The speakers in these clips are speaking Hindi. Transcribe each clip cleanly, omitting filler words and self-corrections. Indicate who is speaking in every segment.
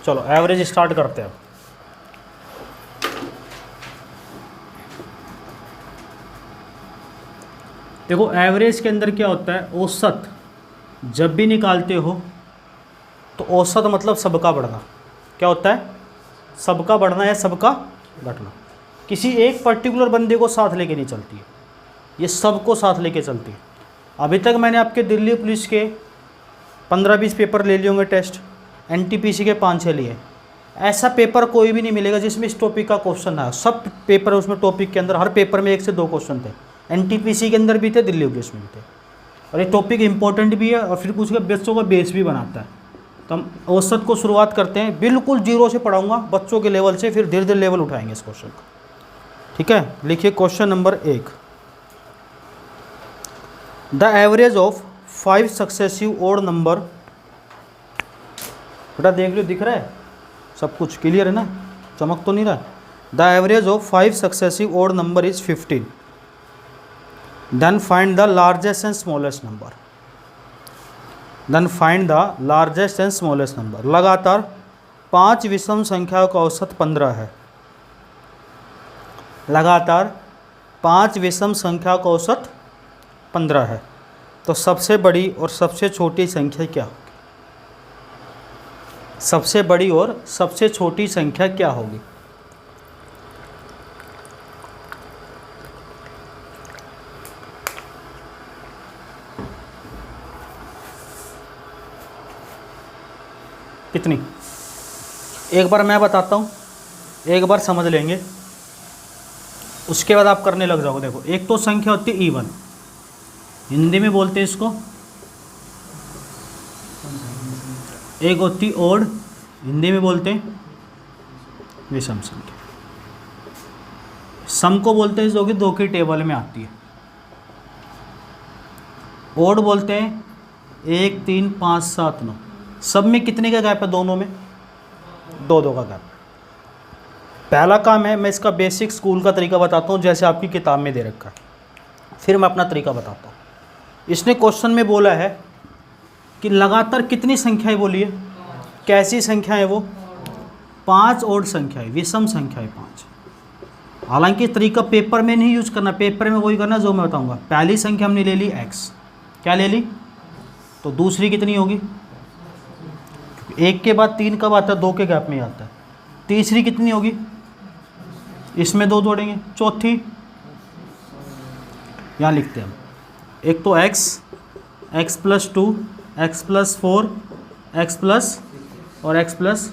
Speaker 1: चलो एवरेज स्टार्ट करते हैं। देखो एवरेज के अंदर क्या होता है, औसत जब भी निकालते हो तो औसत मतलब सबका बढ़ना। क्या होता है? सबका बढ़ना या सबका घटना। किसी एक पर्टिकुलर बंदे को साथ लेके नहीं चलती है, ये सबको साथ लेके चलती है। अभी तक मैंने आपके दिल्ली पुलिस के 15-20 पेपर ले लिए होंगे टेस्ट, एनटीपीसी के 5-6 लिए। ऐसा पेपर कोई भी नहीं मिलेगा जिसमें इस टॉपिक का क्वेश्चन ना आए। सब पेपर है उसमें, टॉपिक के अंदर हर पेपर में 1 से 2 क्वेश्चन थे। एनटीपीसी के अंदर भी थे, दिल्ली पुलिस में भी थे। और ये टॉपिक इंपॉर्टेंट भी है और फिर कुछ बच्चों का बेस भी बनाता है। तो हम औसत को शुरुआत करते हैं, बिल्कुल जीरो से पढ़ाऊंगा बच्चों के लेवल से, फिर धीरे धीरे लेवल उठाएंगे इस क्वेश्चन का। ठीक है, लिखिए question number 1। The average of 5 successive odd number. बेटा देख लो, दिख रहा है सब कुछ क्लियर है ना, चमक तो नहीं रहा। The average of 5 successive odd number is 15। Then find the largest and smallest number. Then find the largest and smallest number. लगातार 5 विषम संख्याओं का औसत 15 है। लगातार 5 विषम संख्या का औसत 15 है, तो सबसे बड़ी और सबसे छोटी संख्या क्या होगी? सबसे बड़ी और सबसे छोटी संख्या क्या होगी? कितनी? एक बार मैं बताता हूँ, एक बार समझ लेंगे, उसके बाद आप करने लग जाओगे। देखो, एक तो संख्या होती है इवन, हिंदी में बोलते हैं इसको। एक होती ओड, हिंदी में बोलते हैं विषम संख्या। सम को बोलते हैं जो कि 2 की टेबल में आती है। ओड बोलते हैं 1, 3, 5, 7, 9। सब में कितने का गैप है? दोनों में 2-2 का गैप। पहला काम है, मैं इसका बेसिक स्कूल का तरीका बताता हूँ जैसे आपकी किताब में दे रखा है, फिर मैं अपना तरीका बताता हूँ। इसने क्वेश्चन में बोला है कि लगातार कितनी संख्याएं बोली है, कैसी संख्या है वो? 5 ओड संख्याएं, विषम संख्याएं 5। हालांकि तरीका पेपर में नहीं यूज करना, पेपर में वही करना जो मैं बताऊंगा। पहली संख्या हमने ले ली x, क्या ले ली? तो दूसरी कितनी होगी? 1 के बाद 3 कब आता है? 2 के गैप में आता है। तीसरी कितनी होगी? इसमें 2 जोड़ेंगे। चौथी यहाँ लिखते हैं हम, एक तो x plus 2, x plus 4, x plus और x प्लस।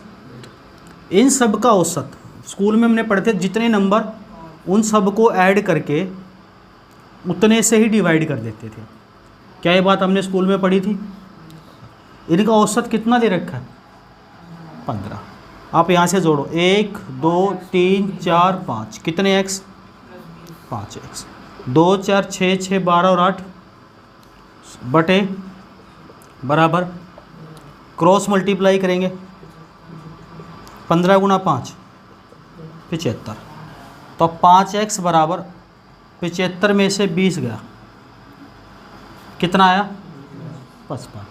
Speaker 1: इन सब का औसत स्कूल में हमने पढ़े थे, जितने नंबर उन सब को ऐड करके उतने से ही डिवाइड कर देते थे। क्या ये बात हमने स्कूल में पढ़ी थी? इनका औसत कितना दे रखा है? 15। आप यहाँ से जोड़ो, 1, 2, 3, 4, 5, कितने x? 5x। 2, 4, 6, 6, 12 और 8 बटे बराबर, क्रॉस मल्टीप्लाई करेंगे, 15 गुना 5 75। तो 5x बराबर 75 में से 20 गया, कितना आया? 55।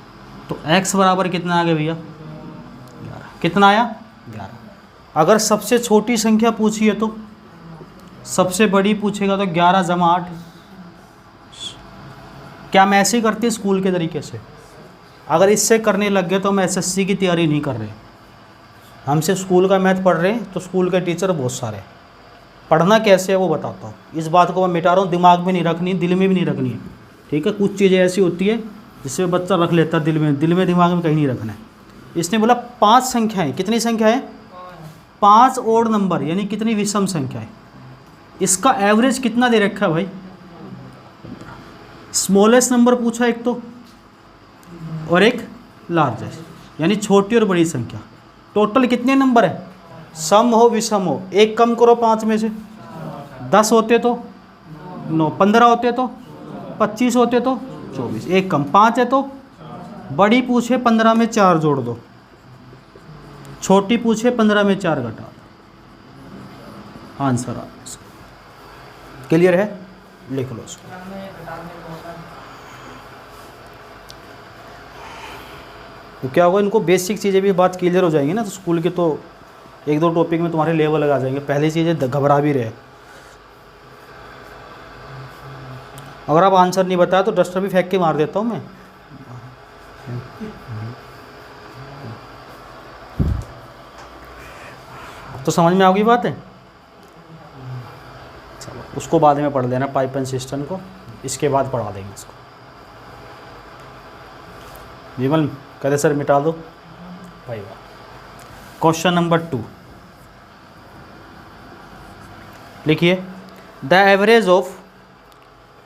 Speaker 1: तो x बराबर कितना आ गया भैया? 11। कितना आया? 11। अगर सबसे छोटी संख्या पूछी है तो सबसे बड़ी पूछेगा तो 11 जमा 8। क्या मैं ऐसे ही करती स्कूल के तरीके से? अगर इससे करने लग गए तो हम एसएससी की तैयारी नहीं कर रहे। हमसे स्कूल का मैथ पढ़ रहे हैं तो स्कूल के टीचर बहुत सारे। पढ़ना कैसे है वो बताता हूँ, इस बात को मैं मिटा रहा हूँ। दिमाग में नहीं रखनी, दिल में भी नहीं रखनी है, ठीक है? कुछ चीज़ें ऐसी होती है जिससे बच्चा रख लेता है दिल में दिमाग में कहीं नहीं रखना है। इसने बोला 5 संख्याएँ, कितनी संख्या है? 5 ओड नंबर, यानी कितनी विषम संख्या है। इसका एवरेज कितना दे रखा है भाई? स्मॉलेस्ट नंबर पूछा एक तो, और एक लार्जेस्ट, यानी छोटी और बड़ी संख्या। टोटल कितने नंबर है? सम हो विषम हो, एक कम करो 5 में से। 10 होते तो 9, 15 होते तो 25 होते तो 24, एक कम 5 है तो बड़ी पूछे 15 में 4 जोड़ दो, छोटी पूछे 15 में 4 घटा दो, आंसर आ। क्लियर है? लिख लो उसको। तो क्या होगा, इनको बेसिक चीज़ें भी बात क्लियर हो जाएंगी ना, तो स्कूल के तो एक दो टॉपिक में तुम्हारे लेवल लगा जाएंगे, पहली चीज़ें घबरा भी रहे। अगर आप आंसर नहीं बताया तो डस्टर भी फेंक के मार देता हूँ मैं। तो समझ में आ गई बात है। चलो उसको बाद में पढ़ लेना, पाइप एंड सिस्टम को इसके बाद पढ़ा देंगे इसको। विमल कहते सर मिटा दो भाई। वाह। क्वेश्चन नंबर 2 लिखिए, the average of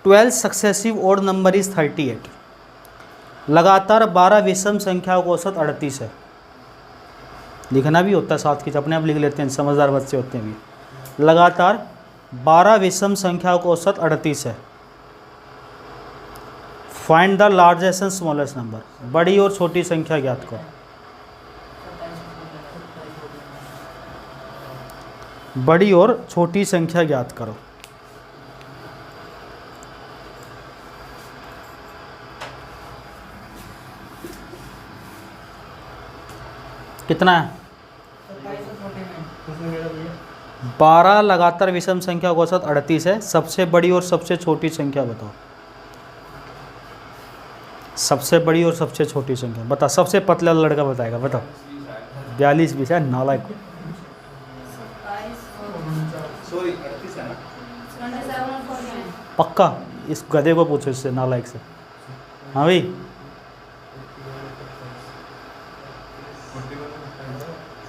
Speaker 1: 12 successive odd number is 38। लगातार 12 विषम संख्याओं का औसत 38 है। लिखना भी होता है साथ की, अपने आप लिख लेते हैं, समझदार बच्चे होते हैं भी। लगातार 12 विषम संख्याओं का औसत 38 है। Find the largest and smallest number. बड़ी और छोटी संख्या ज्ञात करो। बड़ी और छोटी संख्या ज्ञात करो। कितना है? 12 लगातार विषम संख्या का औसत 38 है। सबसे बड़ी और सबसे छोटी संख्या बताओ। सबसे बड़ी और सबसे छोटी संख्या बता। सबसे पतला लड़का बताएगा, बताओ। 42 20 है, नालायक। पक्का इस गधे को पूछो, इससे नालायक से। हाँ भाई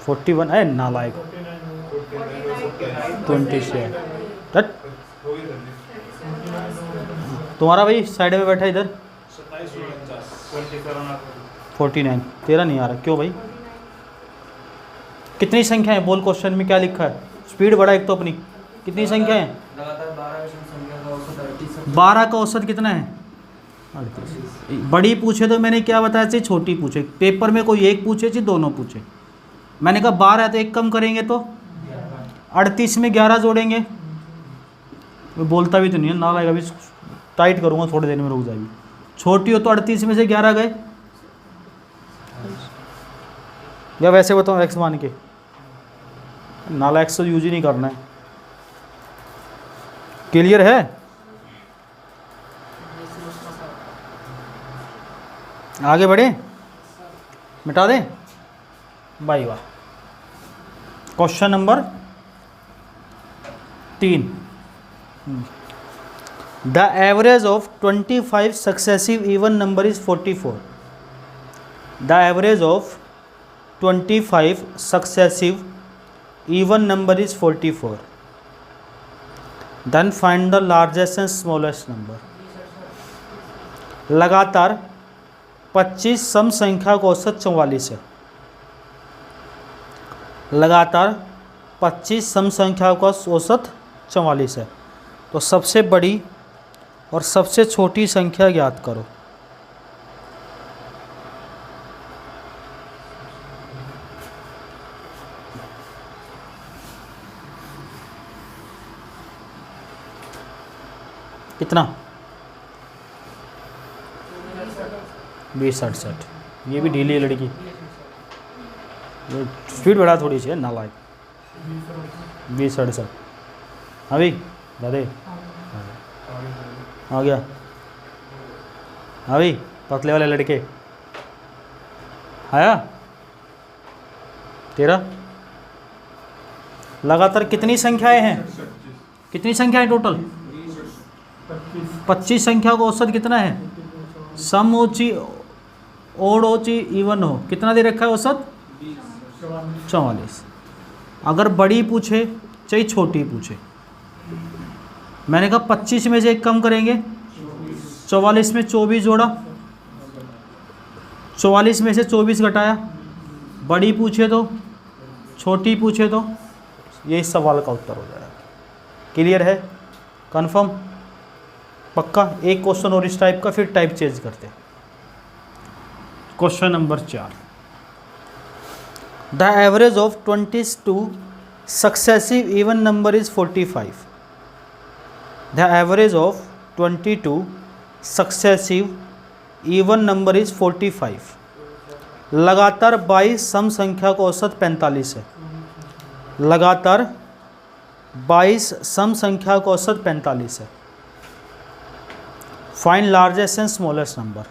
Speaker 1: 41 है, नालायक। 20 से तुम्हारा भाई साइड में बैठा इधर 49। तेरा नहीं आ रहा, क्यों भाई? कितनी संख्या है बोल? क्वेश्चन में क्या लिखा है? स्पीड बढ़ा एक तो अपनी। कितनी संख्या है? 12 का औसत कितना है? 38। बड़ी पूछे तो मैंने क्या बताया चाहिए, छोटी पूछे। पेपर में कोई एक पूछे चाहिए, दोनों पूछे। मैंने कहा 12 है तो एक कम करेंगे तो 38 में 11 जोड़ेंगे। मैं बोलता भी तो नहीं है, ना लगेगा। अभी टाइट करूँगा, थोड़ी देर में रुक जाएगी। छोटी हो तो 38 में से 11 गए, या वैसे बताओ एक्स मान के। नाला एक्स तो यूज ही नहीं करना है। क्लियर है? आगे बढ़े, मिटा दें भाई। वाह। Question number 3, the average of 25 successive even number is 44। The average of 25 successive even number is 44। Then find the largest and smallest number. लगातार 25 सम संख्या का औसत 44 है। लगातार 25 सम संख्या का औसत 44 है। तो सबसे बड़ी और सबसे छोटी संख्या ज्ञात करो। कितना? 20 68। ये भी ढीली है लड़की, स्पीड बढ़ा थोड़ी सी है, नालायक। 20 68। हाँ भाई दादे आ गया। हाँ भाई पतले वाले लड़के आया। तेरा लगातार कितनी संख्याएं हैं? कितनी संख्याएं टोटल? 25 संख्या का औसत कितना है? सम हो ची ओड हो ची इवन हो, कितना दे रखा है औसत? 44। अगर बड़ी पूछे चाहे छोटी पूछे, मैंने कहा 25 में से एक कम करेंगे। 44 में 24 जोड़ा, 44 में से 24 घटाया। बड़ी पूछे तो, छोटी पूछे तो, ये इस सवाल का उत्तर हो जाएगा। क्लियर है? कंफर्म? पक्का? एक क्वेश्चन और इस टाइप का, फिर टाइप चेंज करते हैं। Question number 4, the average of 22 successive even number is 45। The average of 22 successive even number is 45। लगातार 22 सम संख्या का औसत 45 है। लगातार 22 सम संख्या का औसत 45 है। Find largest and smallest number.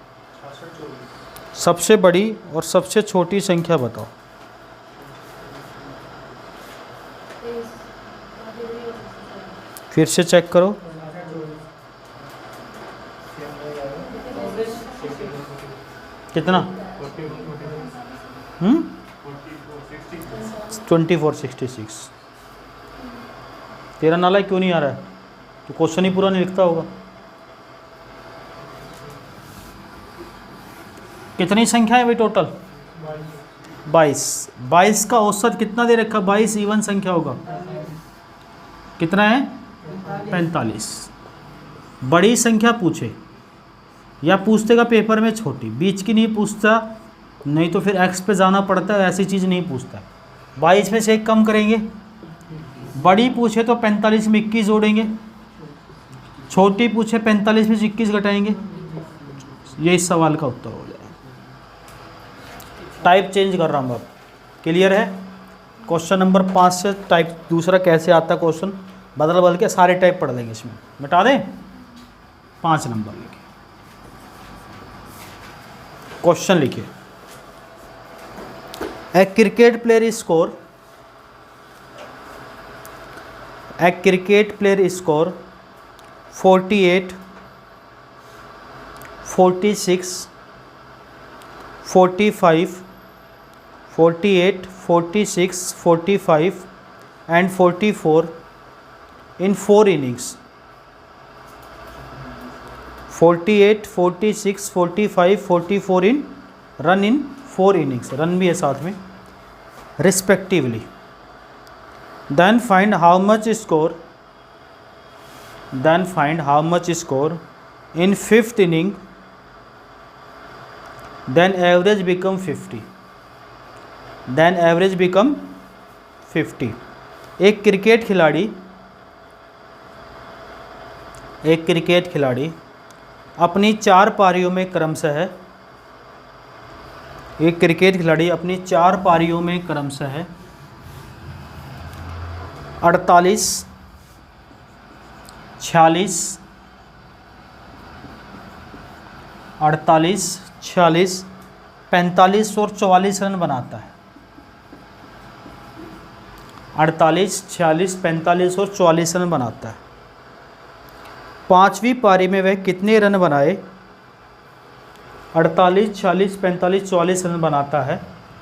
Speaker 1: सबसे बड़ी और सबसे छोटी संख्या बताओ। फिर से चेक करो। कितना? 2466। तेरा नाला क्यों नहीं आ रहा है? तो क्वेश्चन ही पूरा नहीं लिखता होगा। कितनी संख्या है भाई टोटल? 22 का औसत कितना दे रखा? 22 इवन संख्या होगा। कितना है? 45। बड़ी संख्या पूछे या पूछतेगा पेपर में छोटी, बीच की नहीं पूछता, नहीं तो फिर एक्स पे जाना पड़ता है, ऐसी चीज़ नहीं पूछता। 22 में से एक कम करेंगे। बड़ी पूछे तो 45 में 21 जोड़ेंगे, छोटी पूछे 45 में से 21 घटाएंगे। ये इस सवाल का उत्तर हो जाएगा। टाइप चेंज कर रहा हूँ अब। क्लियर है? क्वेश्चन नंबर 5 से टाइप दूसरा कैसे आता है क्वेश्चन बदल बदल के सारे टाइप पढ़ देंगे। इसमें मिटा दें 5 नंबर लिखे। क्वेश्चन लिखिए। ए cricket player score 48, 46, 45, 48, 46, 45 and 44 in 4 innings. 48, 46, 45, 44 in run in 4 innings. Run भी है साथ में respectively. Then find how much score. Then find how much score in 5th inning. Then average become 50. Then average become 50. एक क्रिकेट खिलाड़ी अपनी 4 पारियों में क्रमशः एक क्रिकेट खिलाड़ी अपनी 4 पारियों में क्रमशः 48, 46, 45 और 44 रन बनाता है। 48, 46, 45 और 44 रन बनाता है। 5वीं पारी में वह कितने रन बनाए? 48, 46, 45, 44 रन बनाता है।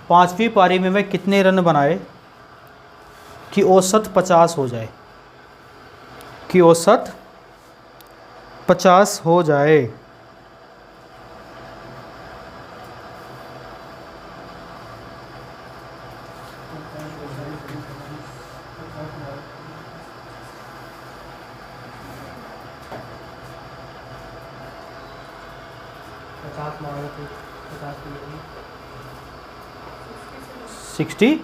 Speaker 1: 5वीं पारी में वह कितने रन बनाए कि औसत 50 हो जाए? कि औसत 50 हो जाए। सिक्सटी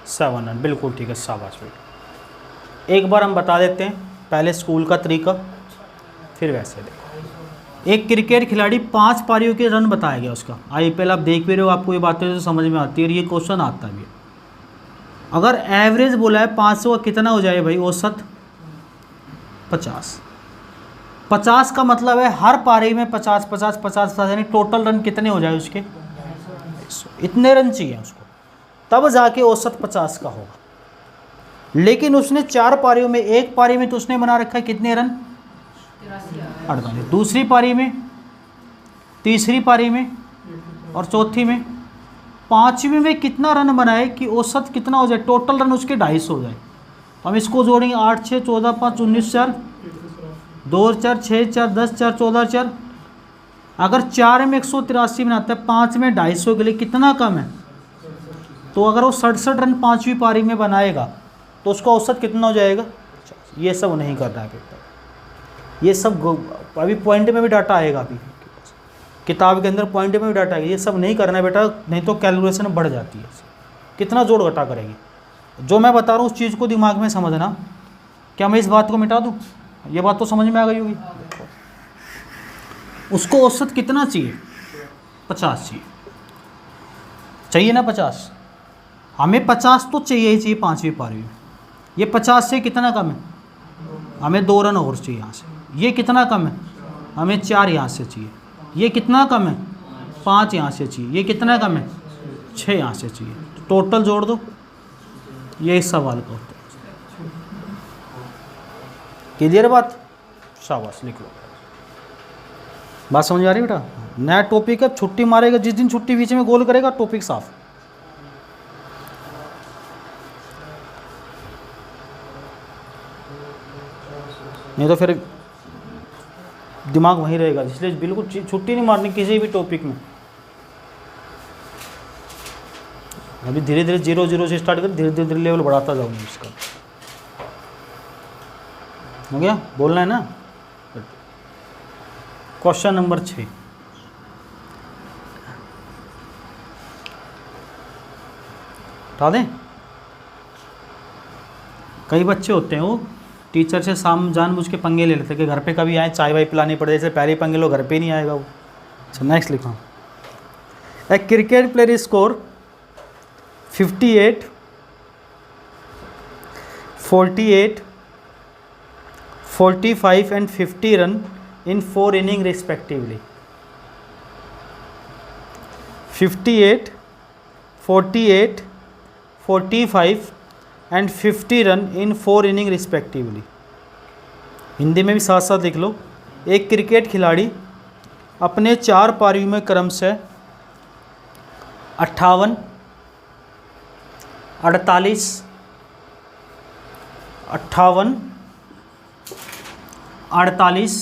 Speaker 1: 7 रन, बिल्कुल ठीक है, शाबाश बेटा। एक बार हम बता देते हैं पहले स्कूल का तरीका, फिर वैसे देखो। एक क्रिकेट खिलाड़ी 5 पारियों के रन बताया गया उसका। IPL आप देख भी रहे हो, आपको ये बातें तो समझ में आती है और ये क्वेश्चन आता भी है। अगर एवरेज बोला है 500 का कितना हो जाए भाई? औसत 50। 50 का मतलब है हर पारी में 50 50 50 50, यानी टोटल रन कितने हो जाए उसके? इतने रन चाहिए उसको, तब जाके औसत 50 का होगा। लेकिन उसने 4 पारियों में, एक पारी में तो उसने बना रखा है कितने रन? 48। दूसरी पारी में, तीसरी पारी में और चौथी में, 5वीं में कितना रन बनाए कि औसत कितना हो जाए? टोटल रन उसके 250 हो जाए। हम इसको जोड़ेंगे 8 6 14 5 19 4 2 4 6 4 10 4 14 4। अगर 4 में 183 बनाता है, 5 में 250 के लिए कितना कम है? तो अगर वो 67 रन 5वीं पारी में बनाएगा तो उसका औसत कितना हो जाएगा? ये सब नहीं कर रहा है पेपर। ये सब अभी पॉइंट में भी डाटा आएगा, अभी किताब के अंदर पॉइंट में भी डाटा आएगा। ये सब नहीं करना है बेटा, नहीं तो कैलकुलेशन बढ़ जाती है। कितना जोड़ घटा करेंगे? जो मैं बता रहा हूँ उस चीज़ को दिमाग में समझना। क्या मैं इस बात को मिटा दूँ? ये बात तो समझ में आ गई होगी। उसको औसत कितना चाहिए? 50 चाहिए। चाहिए ना 50, हमें 50 तो चाहिए ही चाहिए 5वीं पारी में। ये 50 से कितना कम है, हमें 2 रन और चाहिए यहाँ से। ये कितना कम है, हमें 4 यहाँ से चाहिए। ये कितना कम है, 5 यहाँ से चाहिए। ये कितना कम है, 6 यहाँ से चाहिए। तो टोटल जोड़ दो, ये इस सवाल का उत्तर। क्लियर बात, शाबाश लिख लो। बात समझ आ रही बेटा। नया टॉपिक है, छुट्टी मारेगा जिस दिन छुट्टी बीच में गोल करेगा टॉपिक साफ। नहीं तो फिर दिमाग वहीं रहेगा, इसलिए बिल्कुल छुट्टी नहीं मारनी किसी भी टॉपिक में। अभी धीरे धीरे 0 से स्टार्ट कर, धीरे धीरे लेवल बढ़ाता जाऊंगा इसका। हो गया, बोलना है ना। क्वेश्चन नंबर 6, उठा दें। कई बच्चे होते हैं वो टीचर से शाम जानबूझ के पंगे ले लेते हैं कि घर पे कभी आए चाय वाय पिलानी पड़े, जैसे पहले पंगे लो घर पे नहीं आएगा वो। अच्छा नेक्स्ट लिखा, ए cricket player score 58, 48, 45 and 50 run in 4 innings respectively. 58, 48, 45 and 50 run in 4 innings respectively. Hindi में भी साथ साथ लिख लो। एक क्रिकेट खिलाड़ी अपने 4 पारियों में क्रमशः 58, 48, 58, 48,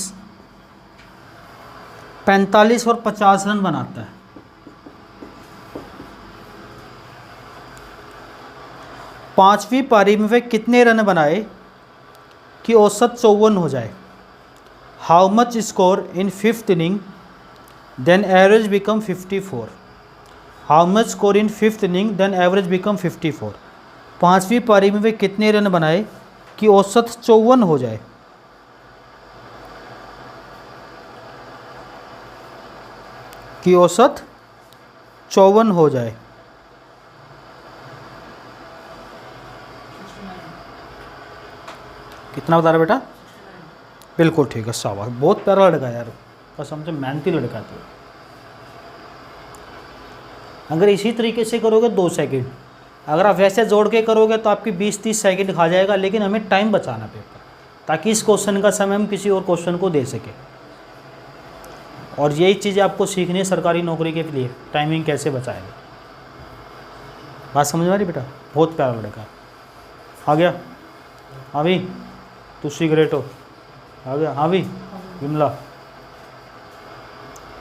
Speaker 1: 45 और 50 रन बनाता है। पांचवी पारी में वे कितने रन बनाए कि औसत 54 हो जाए? How much score in 5th inning then average become 54? How much score in 5th inning then average become 54? पांचवी पारी में वे कितने रन बनाए कि औसत 54 हो जाए? कि औसत 54 हो जाए। कितना बता रहा बेटा? बिल्कुल ठीक है, शाबाश, बहुत प्यारा लड़का यार, कसम से मेहनती लड़का था। अगर इसी तरीके से करोगे 2 सेकंड, अगर आप वैसे जोड़ के करोगे तो आपकी 20-30 सेकंड खा जाएगा, लेकिन हमें टाइम बचाना पेपर, ताकि इस क्वेश्चन का समय हम किसी और क्वेश्चन को दे सकें। और यही चीज़ें आपको सीखनी है सरकारी नौकरी के लिए, टाइमिंग कैसे बचाएगा। बात समझ में आ रही बेटा? बहुत प्यारा लड़का आ गया। हाँ भाई तू सिगरेट हो, आ गया। हाँ भाई विमला,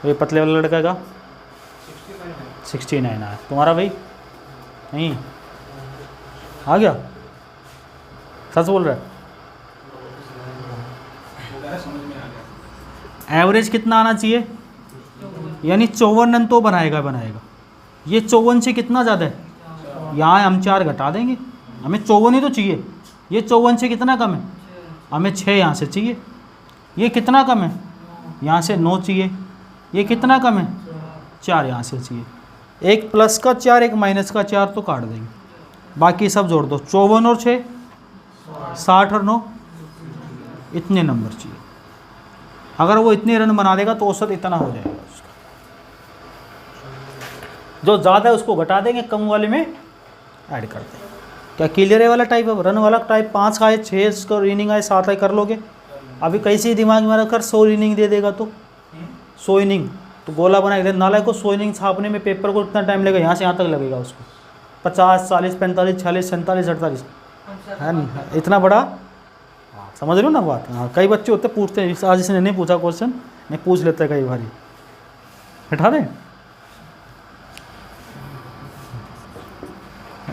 Speaker 1: ये पतले वाला लड़का का 69 आया। तुम्हारा भाई नहीं आ गया? सच बोल रहा है? एवरेज कितना आना चाहिए? यानी 54 रन तो बनाएगा। ये 54 से कितना ज़्यादा है? यहाँ हम 4 घटा देंगे, हमें 54 ही तो चाहिए। ये 54 से कितना कम है? हमें 6 यहाँ से चाहिए। ये कितना कम है? यहाँ से 9 चाहिए। ये कितना कम है? 4 यहाँ से चाहिए। एक प्लस का 4 एक माइनस का 4 तो काट देंगे, बाकी सब जोड़ दो। 54 और 6 60 और 9 इतने नंबर चाहिए। अगर वो इतने रन बना देगा तो औसत इतना हो जाएगा उसका। जो ज़्यादा है उसको घटा देंगे, कम वाले में ऐड कर देंगे। क्या क्लियर है वाला टाइप? अब रन वाला टाइप 5 आए, 6 इनिंग आए, 7 आए, कर लोगे। अभी कैसे दिमाग में रखकर 100 इनिंग दे देगा तो 100 इनिंग तो गोला बना के नालायक को 100 इनिंग छापने में पेपर को इतना टाइम लगेगा, यहाँ से यहाँ तक लगेगा उसको 50, 40, 45, 46, 47, 48 है नहीं, इतना बड़ा। हाँ समझ रहे हो ना बात? हाँ कई बच्चे होते पूछते हैं, आज इसने नहीं पूछा क्वेश्चन, नहीं पूछ लेता है कई बार। बैठा दें,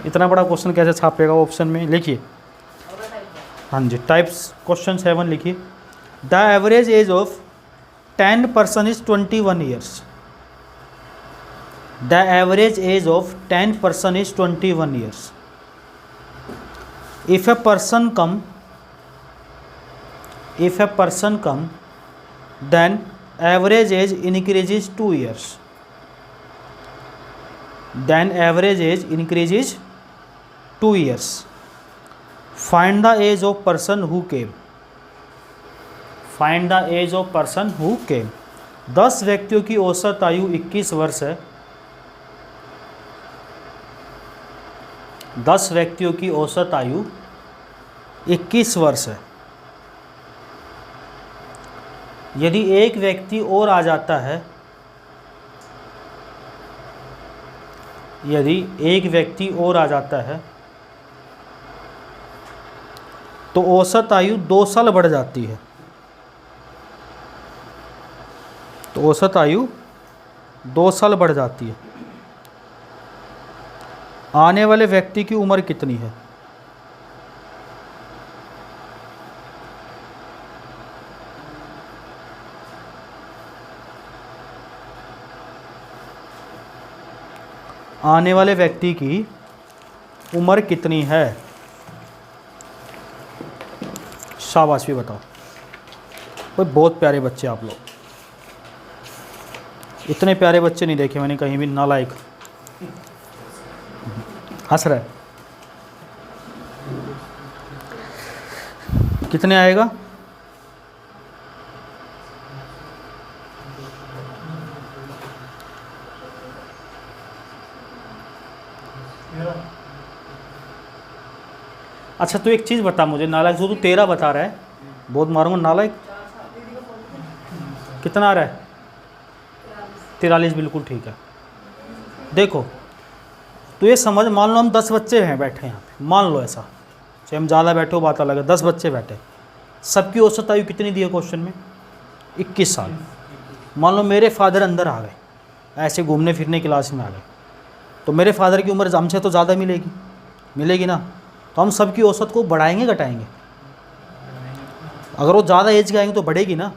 Speaker 1: इतना बड़ा क्वेश्चन कैसे छापेगा ऑप्शन में? लिखिए। हाँ जी, टाइप्स क्वेश्चन 7 लिखिए। The average age of 10 person is 21 years. The average age of 10 person is 21 years. If a person come, then average age increases 2 years. Then average age increases 2 years. Find the age of person who came. Find the age of person who came. 10 व्यक्तियों की औसत आयु 21 वर्ष है. 10 व्यक्तियों की औसत आयु 21 वर्ष है. यदि एक व्यक्ति और आ जाता है, यदि एक व्यक्ति और आ जाता है तो औसत आयु 2 साल बढ़ जाती है. तो औसत आयु 2 साल बढ़ जाती है. आने वाले व्यक्ति की उम्र कितनी है? आने वाले व्यक्ति की उम्र कितनी है? शाबाश भी बताओ. कोई बहुत प्यारे बच्चे आप लोग. इतने प्यारे बच्चे नहीं देखे मैंने कहीं भी. नालायक हंस रहा है. कितने आएगा? अच्छा तो एक चीज़ बता मुझे, नालायक जो तू 13 बता रहा है, बहुत मारूंगा नालायक. कितना आ रहा है? 43. बिल्कुल ठीक है. देखो तो ये समझ, मान लो हम 10 बच्चे हैं बैठे यहाँ पे, मान लो ऐसा, चाहे हम ज़्यादा बैठे हो बात अलग है. 10 बच्चे बैठे, सबकी औसत आयु कितनी दी है क्वेश्चन में? 21 साल. मान लो मेरे फादर अंदर आ गए, ऐसे घूमने फिरने क्लास में आ गए, तो मेरे फादर की उम्र हमसे तो ज़्यादा मिलेगी, मिलेगी ना. तो हम सबकी औसत को बढ़ाएंगे घटाएंगे? अगर वो ज़्यादा एज के आएंगे तो बढ़ेगी ना.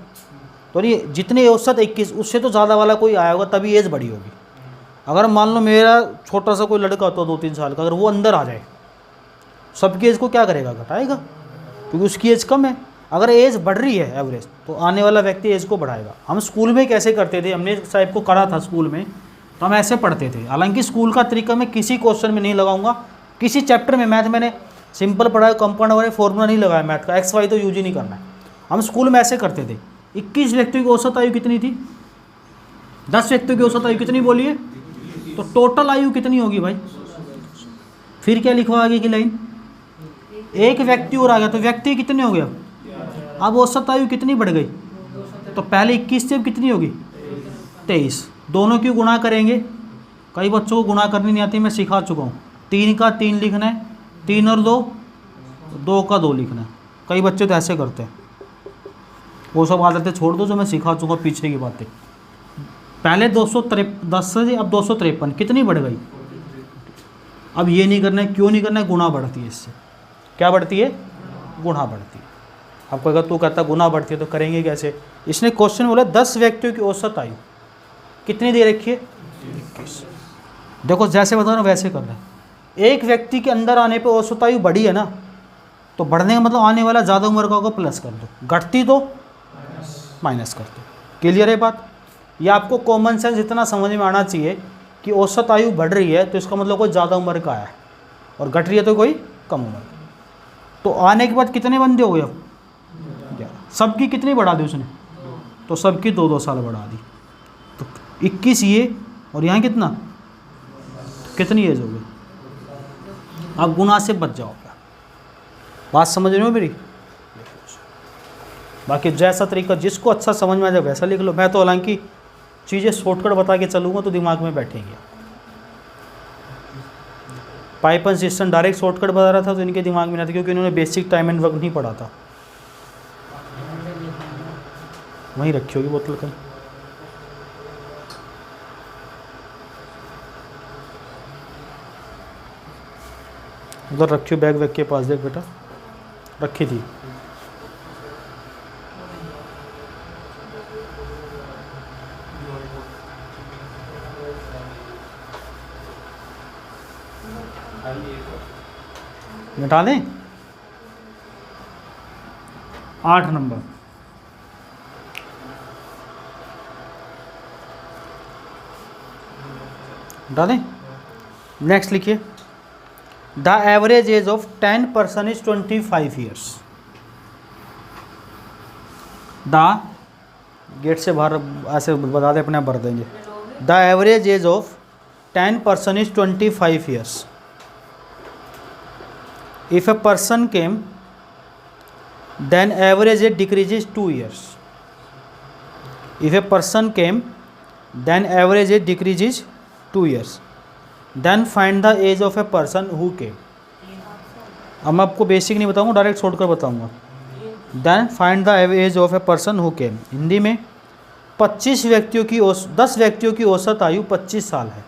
Speaker 1: तो ये जितनी औसत 21, उससे तो ज़्यादा वाला कोई आया होगा तभी एज बढ़ी होगी. अगर मान लो मेरा छोटा सा कोई लड़का होता है 2-3 साल का, अगर वो अंदर आ जाए, सबकी एज को क्या करेगा? घटाएगा, क्योंकि उसकी एज कम है. अगर एज बढ़ रही है एवरेज, तो आने वाला व्यक्ति एज को बढ़ाएगा. हम स्कूल में कैसे करते थे, हमने साहब को करा था स्कूल में, तो हम ऐसे पढ़ते थे. हालांकि स्कूल का तरीका मैं किसी क्वेश्चन में नहीं लगाऊंगा, किसी चैप्टर में. मैथ मैंने सिंपल पढ़ा है, कंपाउंड वाले फॉर्मूला नहीं लगाया मैथ का, XY तो यूज ही नहीं करना है. हम स्कूल में ऐसे करते थे. 21 व्यक्तियों की औसत आयु कितनी थी? 10 व्यक्तियों की औसत आयु कितनी बोलिए? तो टोटल आयु कितनी होगी भाई? फिर क्या लिखवा आगे की लाइन? एक व्यक्ति और आ गया तो व्यक्ति कितने हो गया? अब औसत आयु कितनी बढ़ गई? तो पहले 21 से अब कितनी होगी? 23. दोनों की गुणा करेंगे. कई बच्चों को गुणा करनी नहीं आती, मैं सिखा चुका हूँ. 3 का 3 लिखना है, 3 और 2, 2 का 2 लिखना है. कई बच्चे तो ऐसे करते हैं. वो सब आदतें छोड़ दो जो मैं सिखा चुका पीछे की बातें. पहले 210 से अब 253, कितनी बढ़ गई? अब ये नहीं करना है. क्यों नहीं करना है? गुणा बढ़ती है इससे. क्या बढ़ती है? गुणा बढ़ती है. आपको अगर तू कहता गुणा बढ़ती है तो करेंगे कैसे? इसने क्वेश्चन बोला 10 व्यक्तियों की औसत आयु कितनी दे रखी है? 21. देखो जैसे बता रहा हूँ वैसे कर रहे हैं. एक व्यक्ति के अंदर आने पे औसत आयु बढ़ी है ना, तो बढ़ने का मतलब आने वाला ज़्यादा उम्र का होगा, प्लस कर दो. घटती तो माइनस कर दो. क्लियर है बात? ये आपको कॉमन सेंस इतना समझ में आना चाहिए कि औसत आयु बढ़ रही है तो इसका मतलब कोई ज़्यादा उम्र का है, और घट रही है तो कोई कम उम्र का. तो आने के बाद कितने बंदे हो गए? अब 11. सबकी कितनी बढ़ा दी उसने? तो सबकी 2-2 साल बढ़ा दी. तो 21 ये, और यहाँ कितना? कितनी एज हो गई? आप गुना से बच जाओगे. बात समझ रहे हो मेरी? बाकी जैसा तरीका जिसको अच्छा समझ में आ जाए वैसा लिख लो. मैं तो हालांकि चीज़ें शॉर्टकट बता के चलूँगा तो दिमाग में बैठेंगे. पाइपन सिस्टम डायरेक्ट शॉर्टकट बता रहा था तो इनके दिमाग में नहीं आता, क्योंकि इन्होंने बेसिक टाइम एंड वर्क नहीं पढ़ा था. वहीं रखी होगी बोतल कहीं. उधर रखियो, बैग वैग के पास देख बेटा, रखी थी. मिटा दें. 8 नंबर. मिटा दें. नेक्स्ट लिखिए, the average age of 10 person is 25 years. The gate से बाहर ऐसे बता दे, अपने आप भर देंगे। The average age of 10 person is 25 years. If a person came then average age decreases 2 years. If a person came, then average age decreases 2 years. Then find the age of a person who came. अब मैं आपको बेसिक नहीं बताऊंगा, डायरेक्ट छोड़कर बताऊंगा। Then find the age of a person who came. Hindi में 10 व्यक्तियों की औसत आयु 25 साल है।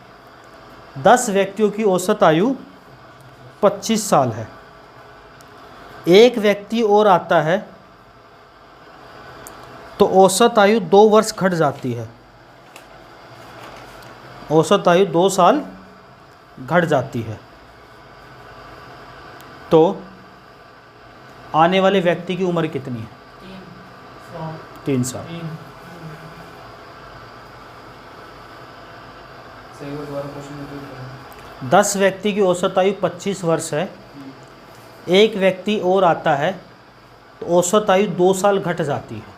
Speaker 1: 10 व्यक्तियों की औसत आयु 25 साल है। एक व्यक्ति और आता है तो औसत आयु 2 वर्ष घट जाती है। औसत आयु 2 साल घट जाती है। तो आने वाले व्यक्ति की उम्र कितनी है? 3 साल। 10 व्यक्ति की औसत आयु 25 वर्ष है। एक व्यक्ति और आता है तो औसत आयु 2 साल घट जाती है।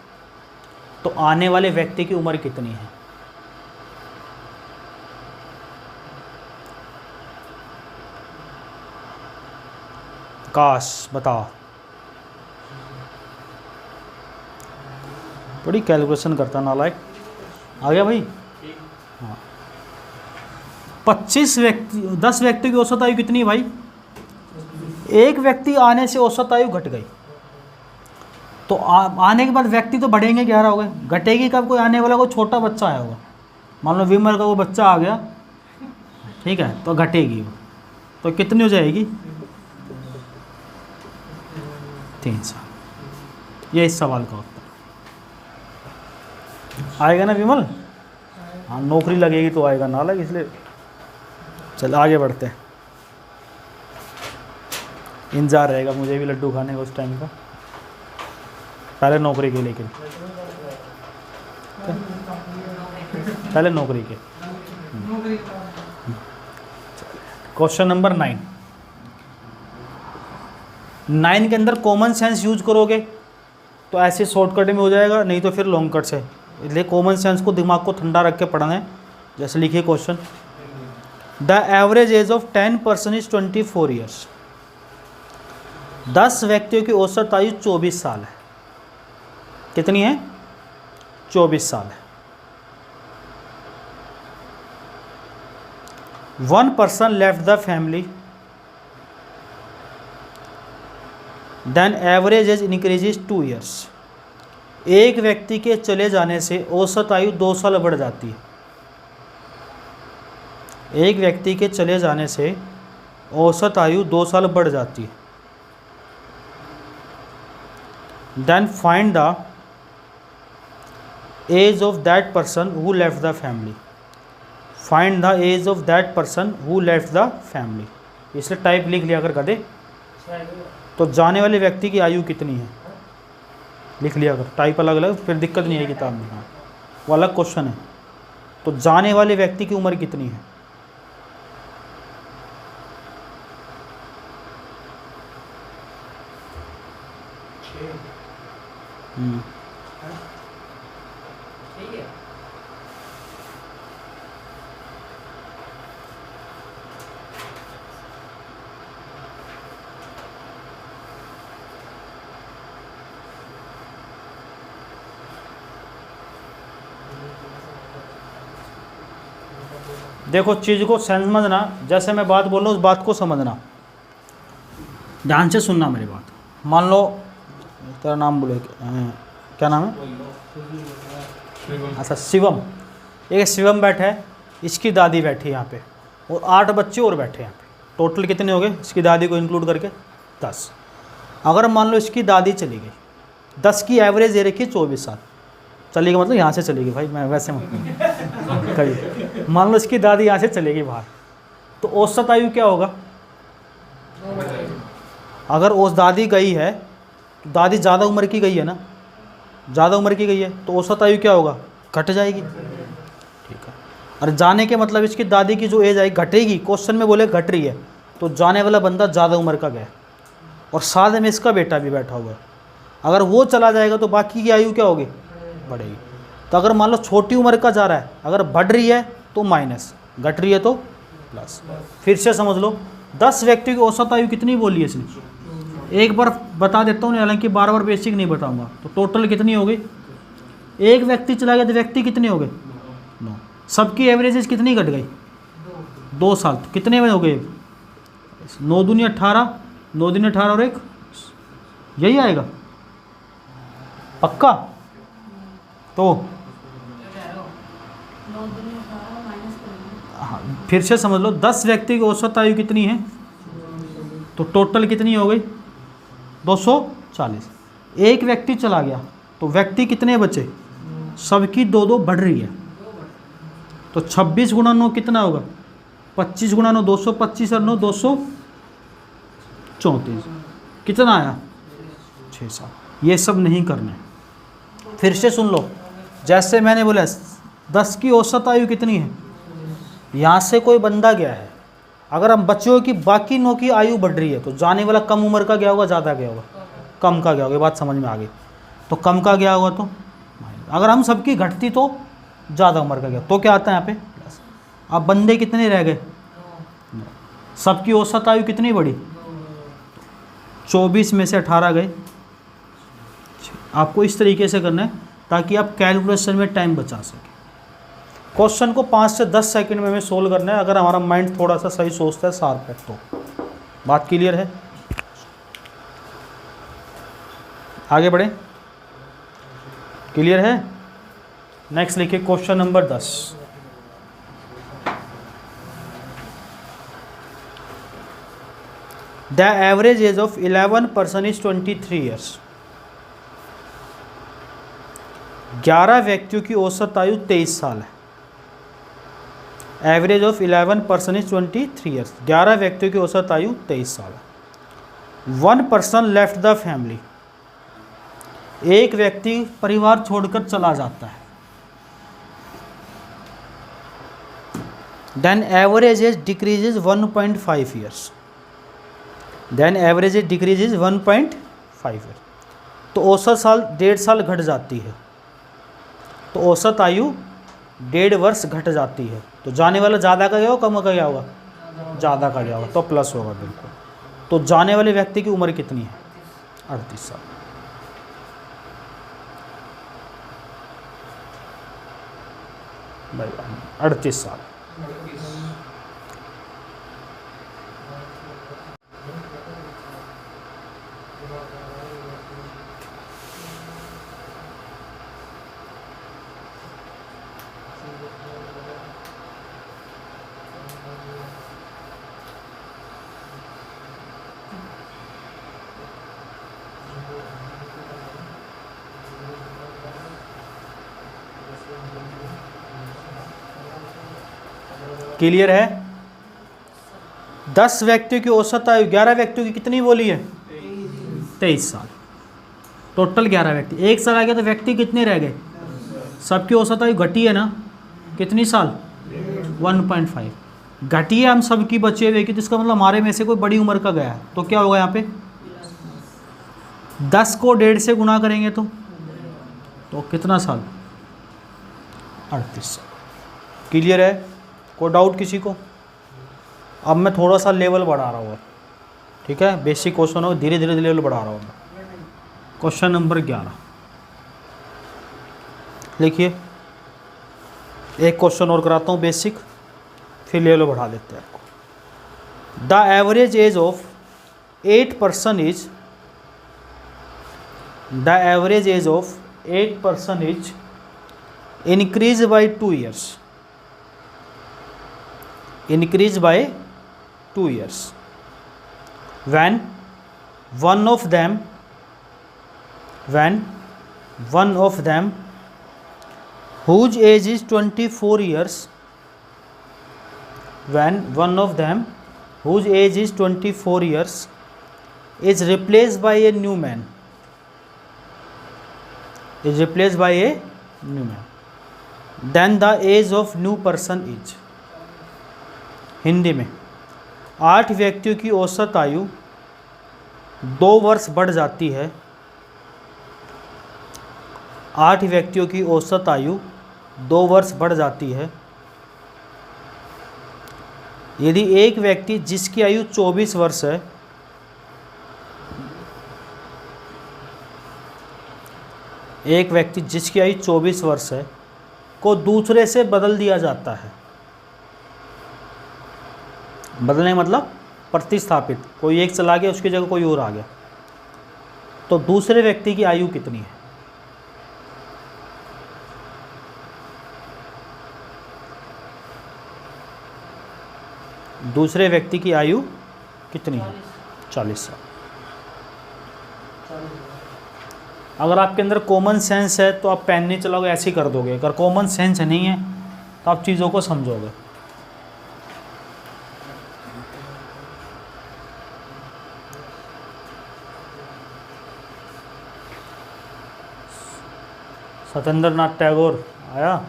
Speaker 1: तो आने वाले व्यक्ति की उम्र कितनी है? काश बताओ। बड़ी कैलकुलेशन करता नालायक। आ गया भाई? हाँ। 10 व्यक्ति की औसत आयु कितनी है भाई? एक व्यक्ति आने से औसत आयु घट गई, तो आने के बाद व्यक्ति तो बढ़ेंगे, 11 हो गए। घटेगी कब? कोई आने वाला कोई छोटा बच्चा आया होगा, मान लो विमल का कोई बच्चा आ गया, ठीक है, तो घटेगी वो। तो कितनी हो जाएगी? 3 साल। ये इस सवाल का उत्तर आएगा ना विमल? हाँ, नौकरी लगेगी तो आएगा, ना लगे इसलिए। चल आगे बढ़ते हैं। इंतजार रहेगा मुझे भी लड्डू खाने का उस टाइम का, पहले नौकरी के। लेकिन पहले नौकरी के। क्वेश्चन नंबर 9 के अंदर कॉमन सेंस यूज करोगे तो ऐसे शॉर्टकट में हो जाएगा, नहीं तो फिर लॉन्ग कट से। इसलिए कॉमन सेंस को, दिमाग को ठंडा रख के पढ़ना है। जैसे लिखिए question, the average age of 10 person is 24 years. 10 व्यक्तियों की औसत आयु 24 साल है। कितनी है? 24 साल है। 1 person left the family, then average age increases 2 years. एक व्यक्ति के चले जाने से औसत आयु 2 साल बढ़ जाती है। एक व्यक्ति के चले जाने से औसत आयु 2 साल बढ़ जाती है। Then find the age of that person who left the family. Find the age of that person who left the family. इसलिए टाइप लिख लिया कर दे। तो जाने वाले व्यक्ति की आयु कितनी है लिख लिया कर, टाइप अलग अलग, फिर दिक्कत नहीं है किताब में। हाँ, वो अलग क्वेश्चन है। तो जाने वाले व्यक्ति की उम्र कितनी है? देखो चीज़ को समझना, जैसे मैं बात बोल रहा हूँ उस बात को समझना, ध्यान से सुनना मेरी बात। मान लो तेरा नाम बोले, क्या नाम है? अच्छा शिवम। एक शिवम बैठा है, इसकी दादी बैठी है यहाँ पे, और 8 बच्चे और बैठे हैं यहाँ पे। टोटल कितने हो गए इसकी दादी को इंक्लूड करके? 10। अगर मान लो इसकी दादी चली गई, 10 की एवरेज ये रखी 24 साल चलेगी, मतलब यहाँ से चलेगी भाई, मैं वैसे कही। मान लो इसकी दादी यहाँ से चलेगी बाहर, तो औसत आयु क्या होगा? अगर उस दादी गई है, तो दादी ज़्यादा उम्र की गई है ना, ज़्यादा उम्र की गई है, तो औसत आयु क्या होगा? घट जाएगी। ठीक है। और जाने के मतलब इसकी दादी की जो एज आई घटेगी, क्वेश्चन में बोले घट रही है, तो जाने वाला बंदा ज़्यादा उम्र का गया और साथ में इसका बेटा भी बैठा हुआ है। अगर वो चला जाएगा तो बाकी की आयु क्या होगी, बढ़ेगी। तो अगर मान लो छोटी उम्र का जा रहा है, अगर बढ़ रही है तो माइनस, घट रही है तो प्लस। फिर से समझ लो, 10 व्यक्ति की औसत आयु कितनी बोली है इसने, एक बार बता देता हूँ, हालांकि बार बार बेसिक नहीं बताऊंगा। तो टोटल कितनी हो गई, एक व्यक्ति चला गया तो व्यक्ति कितने हो गए, 9। सबकी एवरेजेज कितनी घट गई, 2 साल। तो कितने में हो गए, 9 दूनी 18, 9 दूनी 18 और 1, यही आएगा पक्का। तो हाँ, फिर से समझ लो, 10 व्यक्ति की औसत आयु कितनी है, तो टोटल कितनी हो गई 240। एक व्यक्ति चला गया तो व्यक्ति कितने बचे, सबकी 2-2 बढ़ रही है। तो 26 गुणा 9 कितना होगा, 25 गुणा 9 225 और 9 234, कितना आया 6-7। ये सब नहीं करना है। फिर से सुन लो, जैसे मैंने बोला 10 की औसत आयु कितनी है, यहाँ से कोई बंदा गया है, अगर हम बच्चों की बाकी 9 की आयु बढ़ रही है तो जाने वाला कम उम्र का गया होगा, ज़्यादा गया होगा, कम का गया होगा। बात समझ में आ गई। तो कम का गया होगा तो अगर हम सबकी घटती तो ज़्यादा उम्र का गया, तो क्या आता है यहाँ पे प्लस। अब बंदे कितने रह गए, सबकी औसत आयु कितनी बढ़ी, 24 में से 18 गए। आपको इस तरीके से करना है ताकि आप कैलकुलेशन में टाइम बचा सकें। क्वेश्चन को 5 से 10 सेकंड में हमें सोल्व करना है, अगर हमारा माइंड थोड़ा सा सही सोचता है, शार्प है तो। बात क्लियर है, आगे बढ़े, क्लियर है। नेक्स्ट लिखिए question number 10। The average age of 11 person is 23 years. 11 व्यक्तियों की औसत आयु 23 साल है। Average of 11 person is 23 years. 11 व्यक्तियों की औसत आयु 23 साल है। 1 पर्सन लेफ्ट द फैमिली। एक व्यक्ति परिवार छोड़कर चला जाता है। Then average age decreases 1.5 years. Then average age decreases 1.5 year. तो औसत साल 1.5 साल घट जाती है, तो औसत आयु 1.5 वर्ष घट जाती है। तो जाने वाला ज़्यादा का गया होगा, कम का गया होगा, ज़्यादा का गया होगा, तो प्लस होगा बिल्कुल। तो जाने वाले व्यक्ति की उम्र कितनी है, 38 साल। भाई 38 साल। क्लियर है। 10 व्यक्तियों की औसत आयु 11 व्यक्तियों की कितनी बोली है, 23 साल। टोटल 11 व्यक्ति, एक साल आ गया तो व्यक्ति कितने रह गए, सबकी औसत आयु घटी है ना, कितनी साल, 1.5 घटी है। हम सबकी बचे हुए की, तो इसका मतलब हमारे में से कोई बड़ी उम्र का गया है, तो क्या होगा यहाँ पे 10 को 1.5 से गुणा करेंगे तो कितना साल, 38 साल। क्लियर है, कोई डाउट किसी को। अब मैं थोड़ा सा लेवल बढ़ा रहा हूँ, ठीक है, बेसिक क्वेश्चन हो, धीरे धीरे लेवल बढ़ा रहा हूँ मैं। क्वेश्चन नंबर 11 लिखिए। एक क्वेश्चन और कराता हूँ बेसिक, फिर लेवल बढ़ा देते हैं आपको। The average age of 8 person is, the average age of 8 person is increase by 2 years, increase by 2 years when one of them whose age is 24 years, when one of them whose age is 24 years is replaced by a new man, is replaced by a new man, then the age of new person is. Hindi में 8 व्यक्तियों की औसत आयु 2 वर्ष बढ़ जाती है। 8 व्यक्तियों की औसत आयु 2 वर्ष बढ़ जाती है यदि एक व्यक्ति जिसकी आयु 24 वर्ष है एक व्यक्ति जिसकी आयु 24 वर्ष है को दूसरे से बदल दिया जाता है। बदलने मतलब प्रतिस्थापित, कोई एक चला गया उसकी जगह कोई और आ गया, तो दूसरे व्यक्ति की आयु कितनी है? दूसरे व्यक्ति की आयु कितनी है? 40 साल। अगर आपके अंदर कॉमन सेंस है तो आप पेन नहीं चलाओगे, ऐसे ही कर दोगे। अगर कॉमन सेंस नहीं है तो आप चीज़ों को समझोगे। सत्येंद्र नाथ टैगोर आया?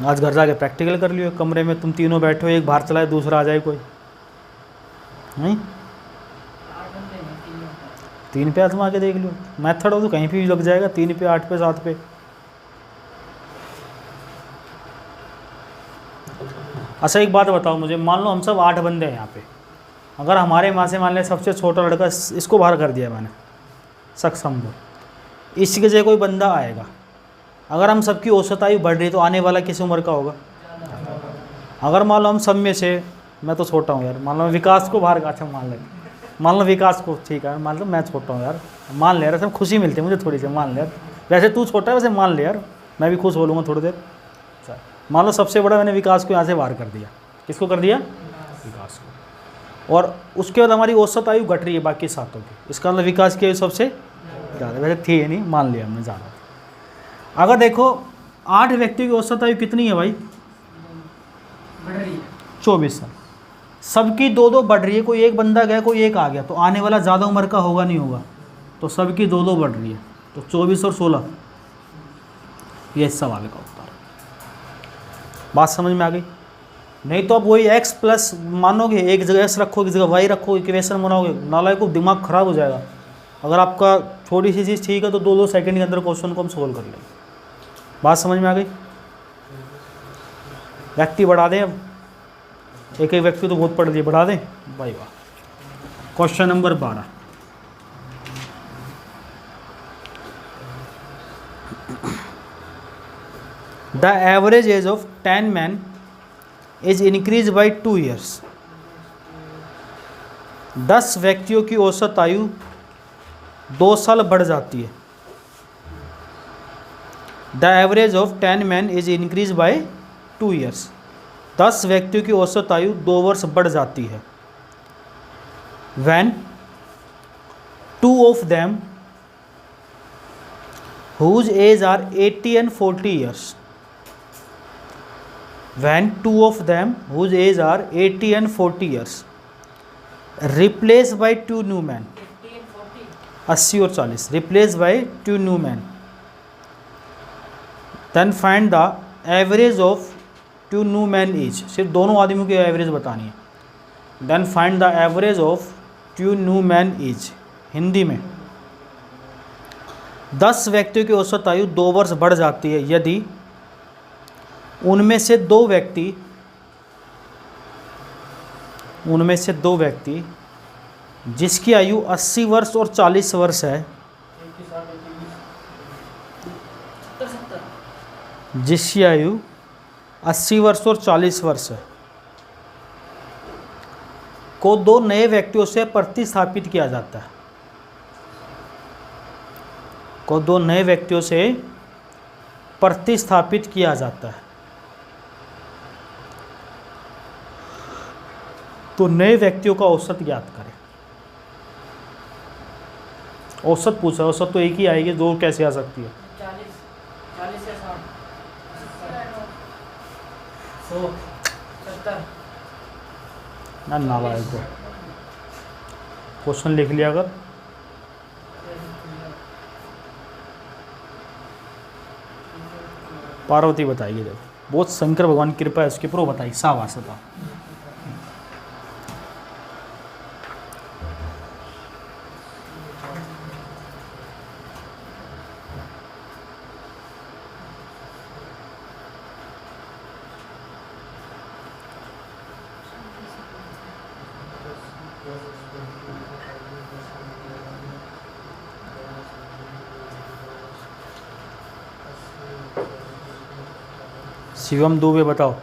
Speaker 1: आज घर जाके प्रैक्टिकल कर लियो। कमरे में तुम तीनों बैठे हो, एक बाहर चलाए दूसरा आ जाए कोई, नहीं? 3 पे आजमा के देख लो। मेथड हो तो कहीं भी लग जाएगा, 3 पे 8 पे 7 पे। अच्छा एक बात बताओ मुझे, मान लो हम सब 8 बंदे हैं यहाँ पे, अगर हमारे माँ से मान लें सबसे छोटा लड़का इसको बाहर कर दिया मैंने, सक्षम को, इसकी जगह कोई बंदा आएगा, अगर हम सबकी औसत आयु बढ़ रही तो आने वाला किस उम्र का होगा? अगर मान लो हम सब में से, मैं तो छोटा हूँ यार, मान लो विकास को बाहर, अच्छा मान लो विकास को, ठीक है मान लो मैं छोटा हूँ यार, मान ले यार, सब खुशी मिलती है मुझे थोड़ी सी, मान ले यार, वैसे तू छोटा है वैसे मान ले यार, मैं भी खुश हो लूँगा थोड़ी देर। मान लो सबसे बड़ा मैंने विकास को यहाँ से बाहर कर दिया, किसको कर दिया? विकास को। और उसके बाद हमारी औसत आयु घट रही है बाकी सातों की, इसका मतलब विकास की आयु सबसे ज़्यादा, वैसे थी नहीं, मान लिया हमने ज़्यादा। अगर देखो 8 व्यक्तियों की औसत आयु कितनी है भाई? 24 साल। सबकी 2-2 बढ़ रही है, कोई एक बंदा गया कोई एक आ गया, तो आने वाला ज़्यादा उम्र का होगा नहीं होगा? तो सबकी 2-2 बढ़ रही है, तो 24 और 16, ये इस सवाल का उत्तर। बात समझ में आ गई? नहीं तो अब वही x प्लस मानोगे, एक जगह s रखोगे, एक जगह y रखोगे, इक्वेशन बनाओगे, नालायक को दिमाग खराब हो जाएगा। अगर आपका थोड़ी सी चीज़ ठीक है तो 2-2 सेकंड के अंदर क्वेश्चन को हम सोल्व कर लेंगे। बात समझ में आ गई? व्यक्ति बढ़ा दें, अब एक एक व्यक्ति तो बहुत पढ़ लिए, बढ़ा दें भाई वाह। Question number 12, the average age of 10 men is increase by 2 years। 10 व्यक्तियों की औसत आयु 2 साल बढ़ जाती है। The average of 10 men is increase by 2 years। 10 व्यक्तियों की औसत आयु 2 वर्ष बढ़ जाती है। When 2 of them whose age are 80 and 40 years, when 2 of them whose age are 80 and 40 years replaced by 2 new men, 80 और 40 replaced by 2 new men, then find the average of 2 new men each। सिर्फ दोनों आदमियों की एवरेज बतानी है। then find the average of 2 new men each। Hindi में 10 व्यक्तियों की औसत आयु 2 वर्ष बढ़ जाती है यदि उनमें से दो व्यक्ति जिसकी आयु 80 वर्ष और 40 वर्ष है, जिसकी आयु 80 वर्ष और 40 वर्ष है, को 2 नए व्यक्तियों से प्रतिस्थापित किया जाता है। को 2 नए व्यक्तियों से प्रतिस्थापित किया जाता है। तो नए व्यक्तियों का औसत ज्ञात करें। औसत पूछा, औसत तो एक ही आएगी, 2 कैसे आ सकती है?
Speaker 2: 40 से 60 100 70
Speaker 1: ना नालायक को। क्वेश्चन लिख लिया अगर। पार्वती बताइए, देखो बहुत शंकर भगवान की कृपा है उसके ऊपर, वो बताइए शाबाश बताओ। शिवम दुबे बताओ।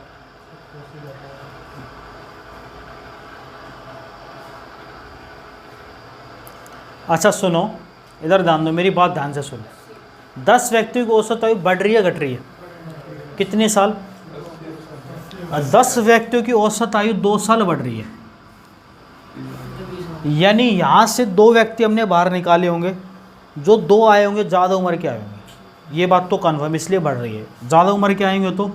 Speaker 1: अच्छा सुनो, इधर ध्यान दो, मेरी बात ध्यान से सुनो। 10 व्यक्तियों की औसत आयु बढ़ रही है घट रही है? कितने साल? 10 व्यक्तियों की औसत आयु 2 साल बढ़ रही है। यानी यहाँ से 2 व्यक्ति हमने बाहर निकाले होंगे, जो 2 आए होंगे ज़्यादा उम्र के आए होंगे, ये बात तो कन्फर्म इसलिए बढ़ रही है। ज़्यादा उम्र के आएंगे तो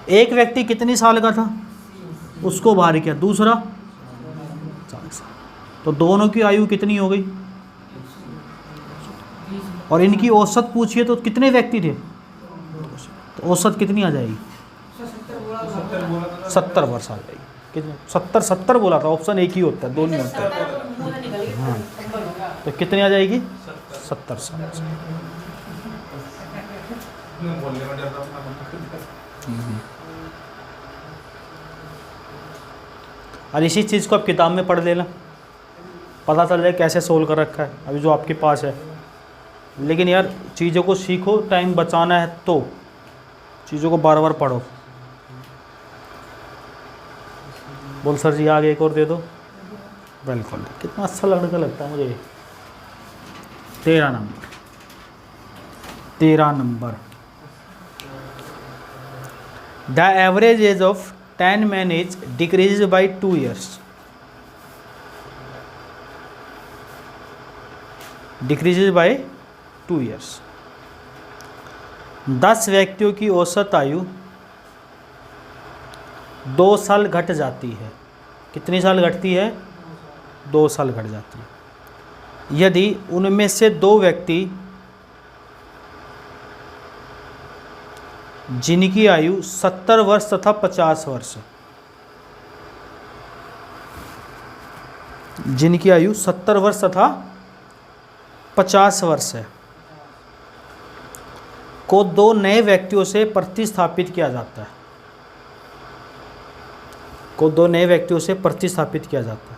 Speaker 1: एक व्यक्ति कितनी साल का था उसको बाहर किया, दूसरा 40 साल, तो दोनों की आयु कितनी हो गई? और इनकी औसत पूछिए तो कितने व्यक्ति थे, तो औसत कितनी आ जाएगी? 70 वर्ष आ जाएगी। कितने? 70 बोला था, ऑप्शन एक ही होता है, दो नहीं होता है। हाँ, तो कितनी आ जाएगी? 70 साल। और इसी चीज़ को आप किताब में पढ़ लेना, पता चल जाए कैसे सोल्व कर रखा है अभी जो आपके पास है। लेकिन यार चीज़ों को सीखो, टाइम बचाना है तो चीज़ों को बार बार पढ़ो। बोल सर जी आगे एक और दे दो। बिल्कुल, कितना अच्छा लड़का लगता है मुझे। 13 number. The average age of 10 men is decreases by 2 years. Decreases by 2 years. 10 व्यक्तियों की औसत आयु 2 साल घट जाती है। कितनी साल घटती है? 2 साल घट जाती है यदि उनमें से 2 व्यक्ति जिनकी आयु 70 वर्ष तथा 50 वर्ष, जिनकी आयु 70 वर्ष तथा 50 वर्ष है, को 2 नए व्यक्तियों से प्रतिस्थापित किया जाता है। को 2 नए व्यक्तियों से प्रतिस्थापित किया जाता है।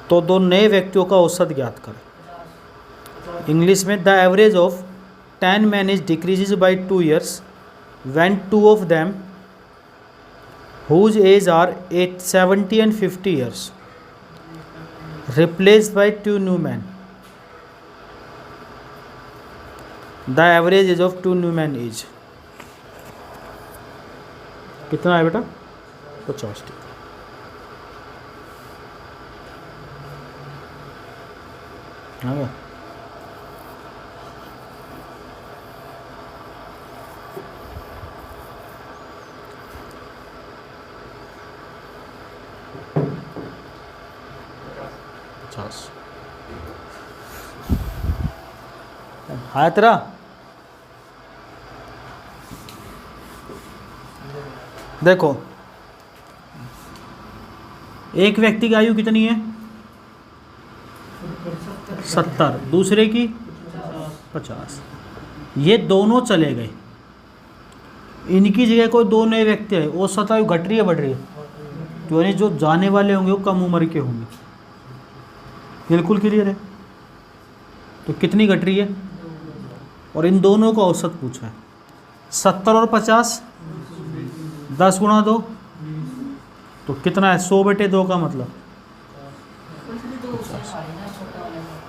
Speaker 1: तो 2 नए व्यक्तियों का औसत ज्ञात करें। इंग्लिश में the average of 10 men is decreases by 2 years when 2 of them whose age are 70 and 50 years replaced by 2 new men. The average age of 2 new men is कितना है बेटा? 50। आ गया? हाँ तेरा देखो, एक व्यक्ति की आयु कितनी है? 70, दूसरे की 50। ये दोनों चले गए, इनकी जगह कोई 2 नए व्यक्ति है, औसत आयु घट रही है बढ़ रही है? तो यानी जो जाने वाले होंगे वो कम उम्र के होंगे। बिल्कुल क्लियर है? तो कितनी घट रही है? और इन दोनों का औसत पूछा है। 70 और 50, 10 गुणा 2 तो कितना है? 100/2 का मतलब।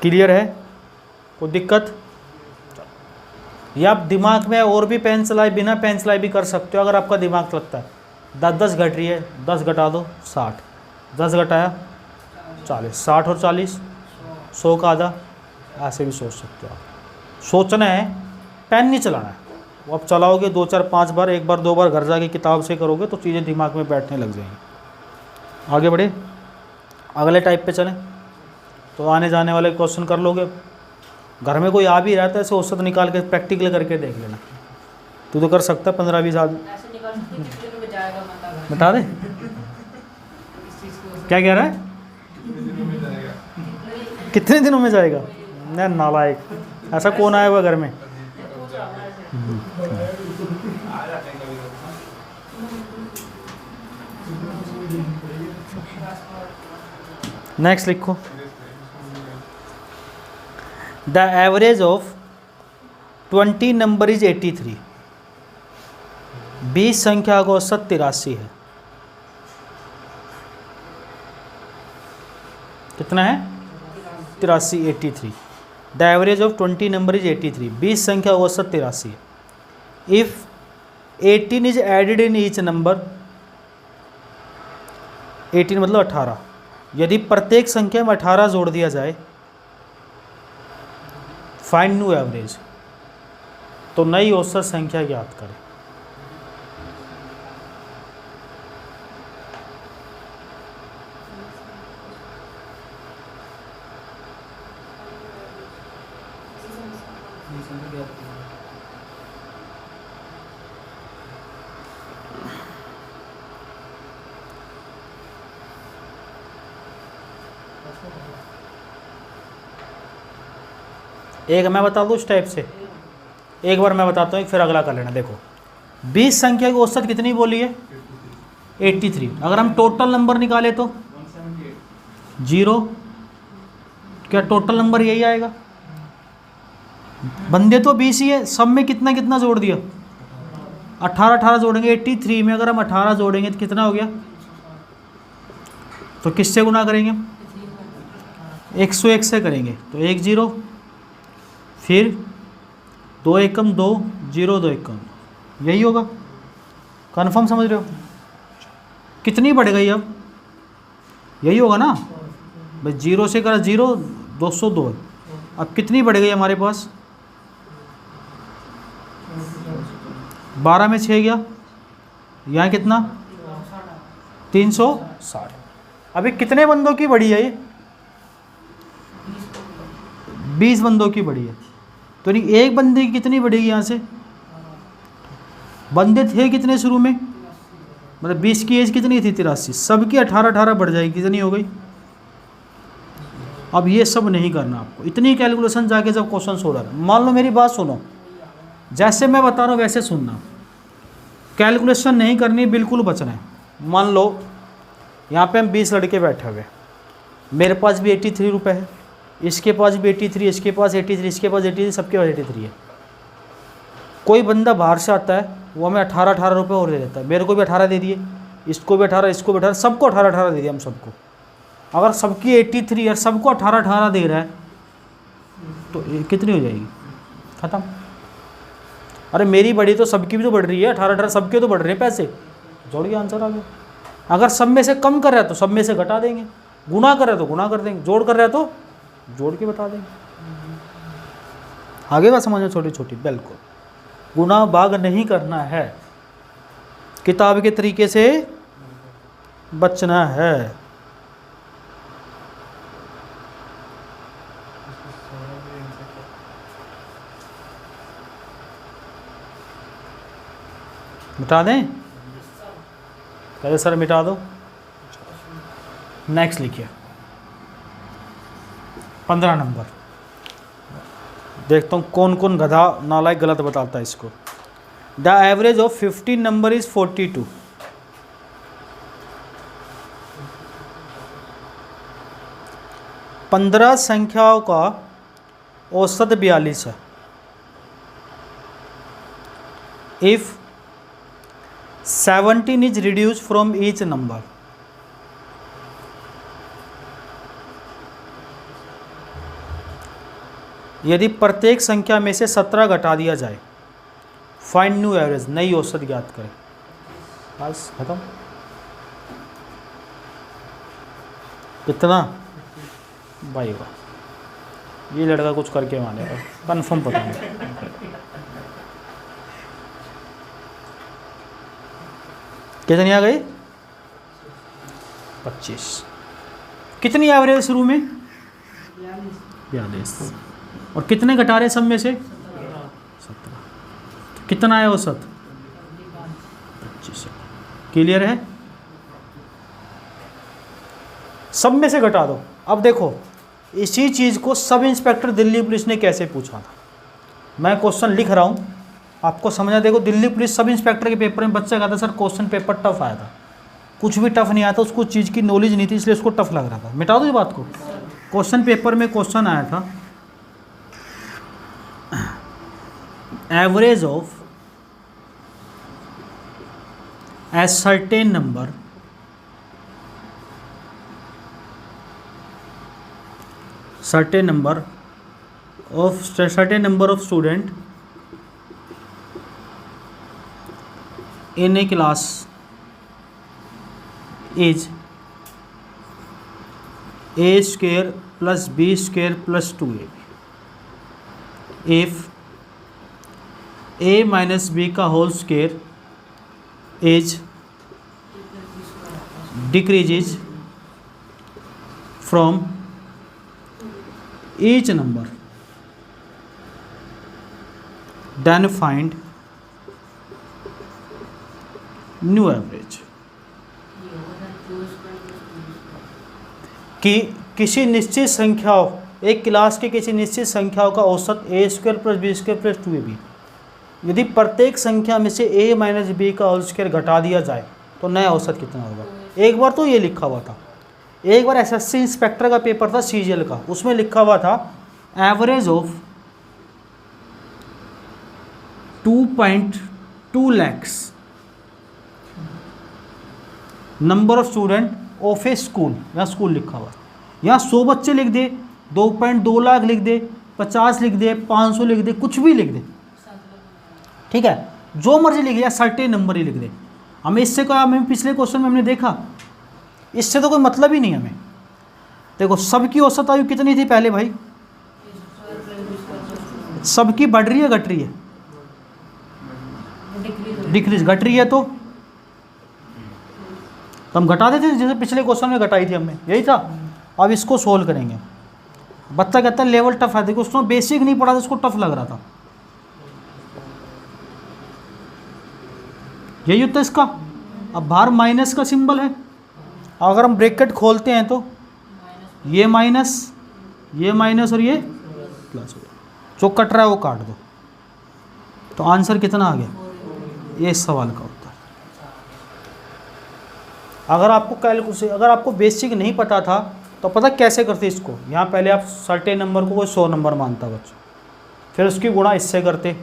Speaker 1: क्लियर है? कोई दिक्कत? या आप दिमाग में और भी पेन चलाए, बिना पेन चलाए भी कर सकते हो अगर आपका दिमाग लगता है। 10 घट रही है, 10 घटा दो 60, 10 घटाया 40, 60 और 40 100 का आधा। ऐसे भी सोच सकते हो आप। सोचना है, पेन नहीं चलाना है। वो आप चलाओगे 2 4 5 बार, एक बार 2 बार घर जाके किताब से करोगे तो चीज़ें दिमाग में बैठने लग जाएंगी। आगे बढ़े, अगले टाइप पे चलें। तो आने जाने वाले क्वेश्चन कर लोगे। घर में कोई आ भी रहता है ऐसे औसत निकाल के प्रैक्टिकल करके देख लेना। तू तो कर सकता है 15-20 आदमी।
Speaker 2: ऐसे निकाल सकते हैं कितने में जाएगा मतलब
Speaker 1: बता दे
Speaker 2: इस चीज़ को
Speaker 1: क्या कह रहा है, कितने दिनों में जाएगा? नहीं नालायक, ऐसा कौन आया हुआ घर में?
Speaker 2: पूछ रहा हूँ ऐसे।
Speaker 1: नेक्स्ट लिखो, the average of 20 number is 83। 20 संख्या का औसत 83 है। कितना है? 83, 83। The average of 20 number is 83। 20 संख्या का औसत 83 है। If 18 is added in each number, 18 मतलब 18, यदि प्रत्येक संख्या में 18 जोड़ दिया जाए, फाइंड न्यू एवरेज, तो नई औसत संख्या ज्ञात करें। एक मैं बता दूँ इस टाइप से, एक बार मैं बताता हूँ, फिर अगला कर लेना। देखो 20 संख्या की औसत कितनी बोली है? 83। अगर हम टोटल नंबर निकाले तो 0, क्या टोटल नंबर यही आएगा? बंदे तो 20 ही है, सब में कितना कितना जोड़ दिया? 18 18 जोड़ेंगे। 83 में अगर हम 18 जोड़ेंगे तो कितना हो गया? तो किससे गुना करेंगे? 101 से करेंगे, तो 1 0, फिर 2 एकम 2, 0 2 एकम, यही होगा। कन्फर्म समझ रहे हो? कितनी बढ़ गई अब? यही होगा ना भाई, 0 से करा 0, 202। अब कितनी बढ़ गई हमारे पास? 12 में 6 गया, यहाँ कितना? 360। अभी कितने बंदों की बढ़ी है ये? 20 बंदों की बढ़ी है। तो नहीं, एक बंदे की कितनी बढ़ेगी यहाँ से? बंदे थे कितने शुरू में? मतलब 20 की एज कितनी थी? 83। सबकी 18 18 बढ़ जाएगी, कितनी हो गई? अब ये सब नहीं करना आपको, इतनी कैलकुलेशन जाके जब क्वेश्चन हो रहा है। मान लो मेरी बात सुनो, जैसे मैं बता रहा हूँ वैसे सुनना, कैलकुलेशन नहीं करनी, बिल्कुल बचना है। मान लो यहाँ पे हम 20 लड़के बैठे हुए, मेरे पास भी 83 रुपये है, इसके पास भी 83, इसके पास 83, इसके पास 83, सबके पास 83 है। कोई बंदा बाहर से आता है, वो हमें 18 18 रुपये और दे देता है। मेरे को भी 18 दे दिए, इसको भी 18, इसको भी 18, सबको 18 18 दे दिया हम सबको। अगर सबकी 83 और सबको 18 18 दे रहा है तो ये कितनी हो जाएगी? ख़त्म। अरे मेरी बढ़ी तो सबकी भी तो बढ़ रही है, 18 18 सबके तो बढ़ रहे हैं पैसे, जोड़ के आंसर आ गया। अगर सब में से कम कर रहा है तो सब में से घटा देंगे, गुना कर रहा है तो गुना कर देंगे, जोड़ कर रहा है तो जोड़ के बता देंगे। आगे बात समझो, छोटी छोटी, बिल्कुल गुना भाग नहीं करना है, किताब के तरीके से बचना है। मिटा दें? कहते सर मिटा दो। नेक्स्ट लिखिए 15 नंबर। देखता हूँ कौन कौन गधा नालायक गलत बताता है इसको। The average of 15 number is 42। पंद्रह संख्याओं का औसत 42 है। If 17 is reduce from each number, यदि प्रत्येक संख्या में से 17 घटा दिया जाए, फाइंड न्यू एवरेज, नई औसत ज्ञात करें। बस खत्म। कितना भाई वाह, ये लड़का कुछ करके मानेगा, कन्फर्म पता नहीं। कितनी आ गई? 25। कितनी एवरेज शुरू में? 42। और कितने घटा रहे सब में से? 17। कितना है औसत? 25। क्लियर है? सब में से घटा दो। अब देखो इसी चीज़ को सब इंस्पेक्टर दिल्ली पुलिस ने कैसे पूछा था। मैं क्वेश्चन लिख रहा हूँ, आपको समझा। देखो दिल्ली पुलिस सब इंस्पेक्टर के पेपर में बच्चा कहता सर क्वेश्चन पेपर टफ आया था। कुछ भी टफ नहीं आया था, उसको चीज़ की नॉलेज नहीं थी इसलिए उसको टफ लग रहा था। मिटा दो ये बात को। क्वेश्चन पेपर में क्वेश्चन आया था average of a certain number certain number of student in a class is a square plus b square plus 2ab if a minus b का whole square is decreases from each number then find new average। कि किसी निश्चित संख्याओं, एक क्लास के किसी निश्चित संख्याओं का औसत A square plus B square plus 2ab, यदि प्रत्येक संख्या में से a माइनस बी का होल स्क्वायर घटा दिया जाए तो नया औसत कितना होगा। एक बार तो ये लिखा हुआ था, एक बार एसएससी इंस्पेक्टर का पेपर था सीजीएल का, उसमें लिखा हुआ था average of 2.2 lakhs number of student of A school. यहाँ स्कूल लिखा हुआ, यहाँ 100 बच्चे लिख दे, 2.2 लाख लिख दे, 50 लिख दे, 500 लिख दे, कुछ भी लिख दे, ठीक है, जो मर्जी लिख दे, या सर्टेन नंबर ही लिख दे। हमें इससे क्या, हमें पिछले क्वेश्चन में हमने देखा, इससे तो कोई मतलब ही नहीं हमें। देखो सबकी औसत आयु कितनी थी पहले भाई? सबकी बढ़ रही है घट रही है? डिक्रीज। घट रही है तो हम घटा देते थे, जैसे पिछले क्वेश्चन में घटाई थी हमने, यही था। अब इसको सोल्व करेंगे। बच्चा कहता है लेवल टफ है, देखो उसको बेसिक नहीं पढ़ा था, उसको टफ लग रहा था। यही होता है इसका। अब बाहर माइनस का सिंबल है, अगर हम ब्रैकेट खोलते हैं तो ये माइनस और ये प्लस, जो कट रहा है वो काट दो। तो आंसर कितना आ गया? ये इस सवाल का उत्तर। अगर आपको कैलकुलेशन, अगर आपको बेसिक नहीं पता था तो पता कैसे करते इसको। यहाँ पहले आप सर्टेन नंबर को कोई 100 नंबर मानता बच्चों, फिर उसकी गुणा इससे करते,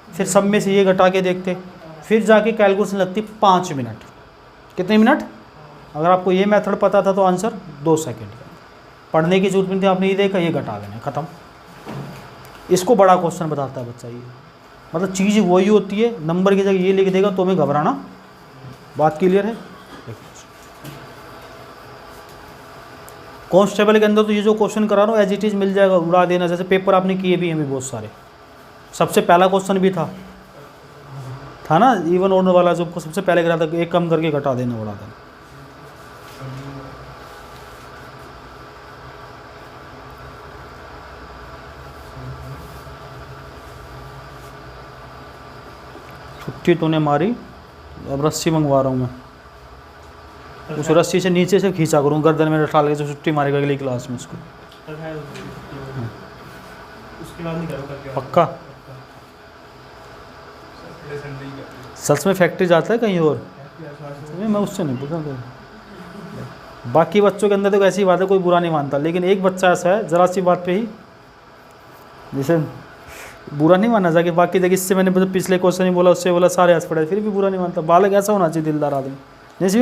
Speaker 1: फिर सब में से ये घटा के देखते, फिर जाके कैलकुलेशन लगती 5 मिनट। कितने मिनट? अगर आपको ये मेथड पता था तो आंसर 2 सेकंड का। पढ़ने की जरूरत नहीं थी, आपने ये देखा, ये घटा देना, ख़त्म। इसको बड़ा क्वेश्चन बताता है बच्चा। ये मतलब चीज़ वही होती है, नंबर की जगह ये लिख देगा तो हमें घबराना। बात क्लियर है? कांस्टेबल के अंदर तो ये जो क्वेश्चन करा रहा हूँ एज इट इज़ मिल जाएगा, उड़ा देना। जैसे पेपर आपने किए भी हैं भी बहुत सारे, सबसे पहला क्वेश्चन भी था ना, इवन ऑर्डर वाला जो सबसे पहले करा था, एक कम करके घटा देना, उड़ा देना। छुट्टी तूने मारी, अब रस्सी मंगवा रहा हूँ मैं। उस रस्सी से नीचे से खींचा करूँ, गर्दन में डाल के, जो छुट्टी मारेगा अगली क्लास में उसको।
Speaker 3: उसके बाद नहीं करोगे
Speaker 1: पक्का? सच में फैक्ट्री जाता है कहीं और? मैं उससे नहीं पूछा। बाकी बच्चों के अंदर तो ऐसी बात है, कोई बुरा नहीं मानता, लेकिन एक बच्चा ऐसा है ज़रा सी बात पे ही जैसे बुरा नहीं माना जाके। बाकी देखिए, इससे मैंने पिछले क्वेश्चन ही बोला, उससे बोला, सारे हंस पड़े, फिर भी बुरा नहीं मानता। बालक ऐसा होना चाहिए, दिलदार आदमी। नहीं सी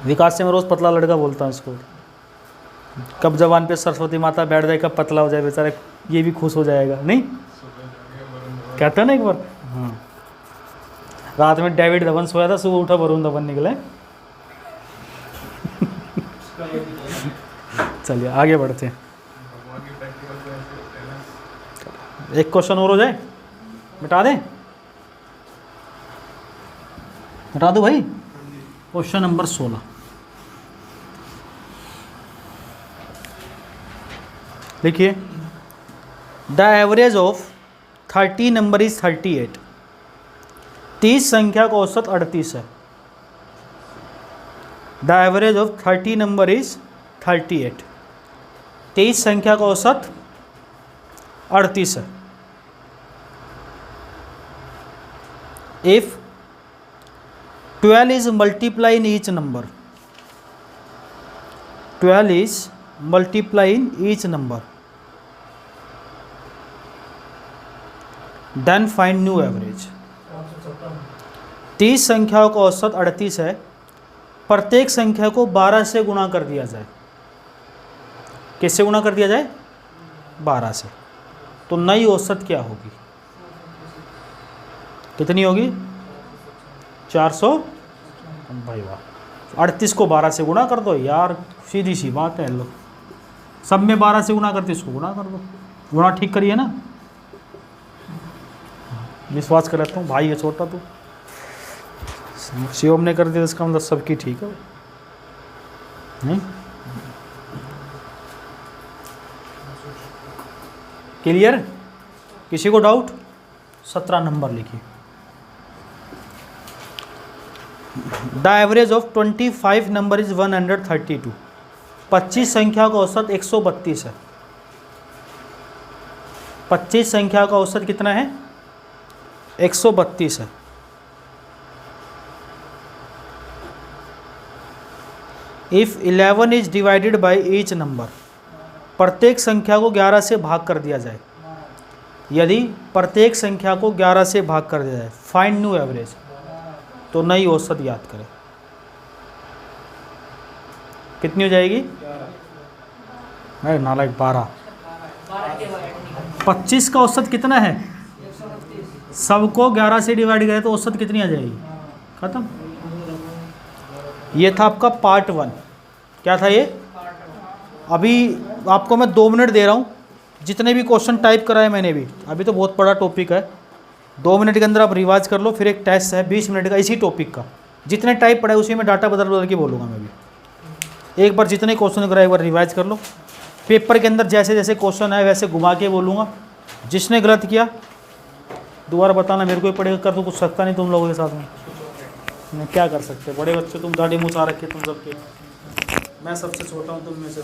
Speaker 1: विकास से मैं रोज़ पतला लड़का बोलता हूँ इसको। कब जवान पे सरस्वती माता बैठ जाए, कब पतला हो जाए बेचारा, ये भी खुश हो जाएगा। नहीं कहता है ना एक बार? हाँ, रात में डेविड धवन सोया था, सुबह उठा वरुण धवन निकले। चलिए आगे बढ़ते हैं। एक क्वेश्चन और हो जाए, मिटा दें। हटा दो भाई। क्वेश्चन नंबर 16, लिखिए। The average of 30 number is 38। 30 संख्या का औसत 38 है। The average of 30 number is 38। 23 संख्या का औसत 38 है। If 12 is multiply in each number, 12 is multiply in each number, then find new average। 30 संख्याओं का औसत 38 है, प्रत्येक संख्या को 12 से गुणा कर दिया जाए। किससे गुणा कर दिया जाए? 12 से। तो नई औसत क्या होगी? कितनी होगी? 400। भाई वाह, 38 को 12 से गुणा कर दो यार, सीधी सी बात है। लो, सब में 12 से गुणा करते, इसको गुणा कर दो। गुणा ठीक करिए ना, विश्वास कर लेता हूँ भाई है छोटा तो शिवम ने कर दिया, इसका मतलब सबकी ठीक है नहीं? क्लियर? किसी को डाउट? 17 नंबर लिखिए। The average of 25 number is 132। 25 संख्या का औसत 132 है। 25 संख्या का औसत कितना है? 132 है। If 11 is divided by each number, प्रत्येक संख्या को 11 से भाग कर दिया जाए। यदि प्रत्येक संख्या को 11 से भाग कर दिया जाए, फाइंड न्यू एवरेज, तो नई औसत याद करें। कितनी हो जाएगी? नालायक 12। 25 का औसत कितना है? सबको 11 से डिवाइड करें तो औसत कितनी आ जाएगी? खत्म। ये था आपका पार्ट 1। क्या था ये? अभी आपको मैं 2 मिनट दे रहा हूँ, जितने भी क्वेश्चन टाइप कराए मैंने भी, अभी तो बहुत बड़ा टॉपिक है, 2 मिनट के अंदर आप रिवाइज कर लो। फिर एक टेस्ट है 20 मिनट का इसी टॉपिक का, जितने टाइप पढ़ाए उसी में डाटा बदल बदल के बोलूँगा मैं भी। एक बार जितने क्वेश्चन कराए एक बार रिवाइज कर लो। पेपर के अंदर जैसे जैसे क्वेश्चन आए वैसे घुमा के बोलूँगा। जिसने गलत किया दोबारा बताना, मेरे को ही पड़ेगा, कर तो कुछ सकता नहीं तुम लोगों के साथ में क्या कर सकते। बड़े बच्चे तुम, दाढ़ी मुँह सा रखे तुम सबके, मैं सबसे छोटा हूँ तुम में से।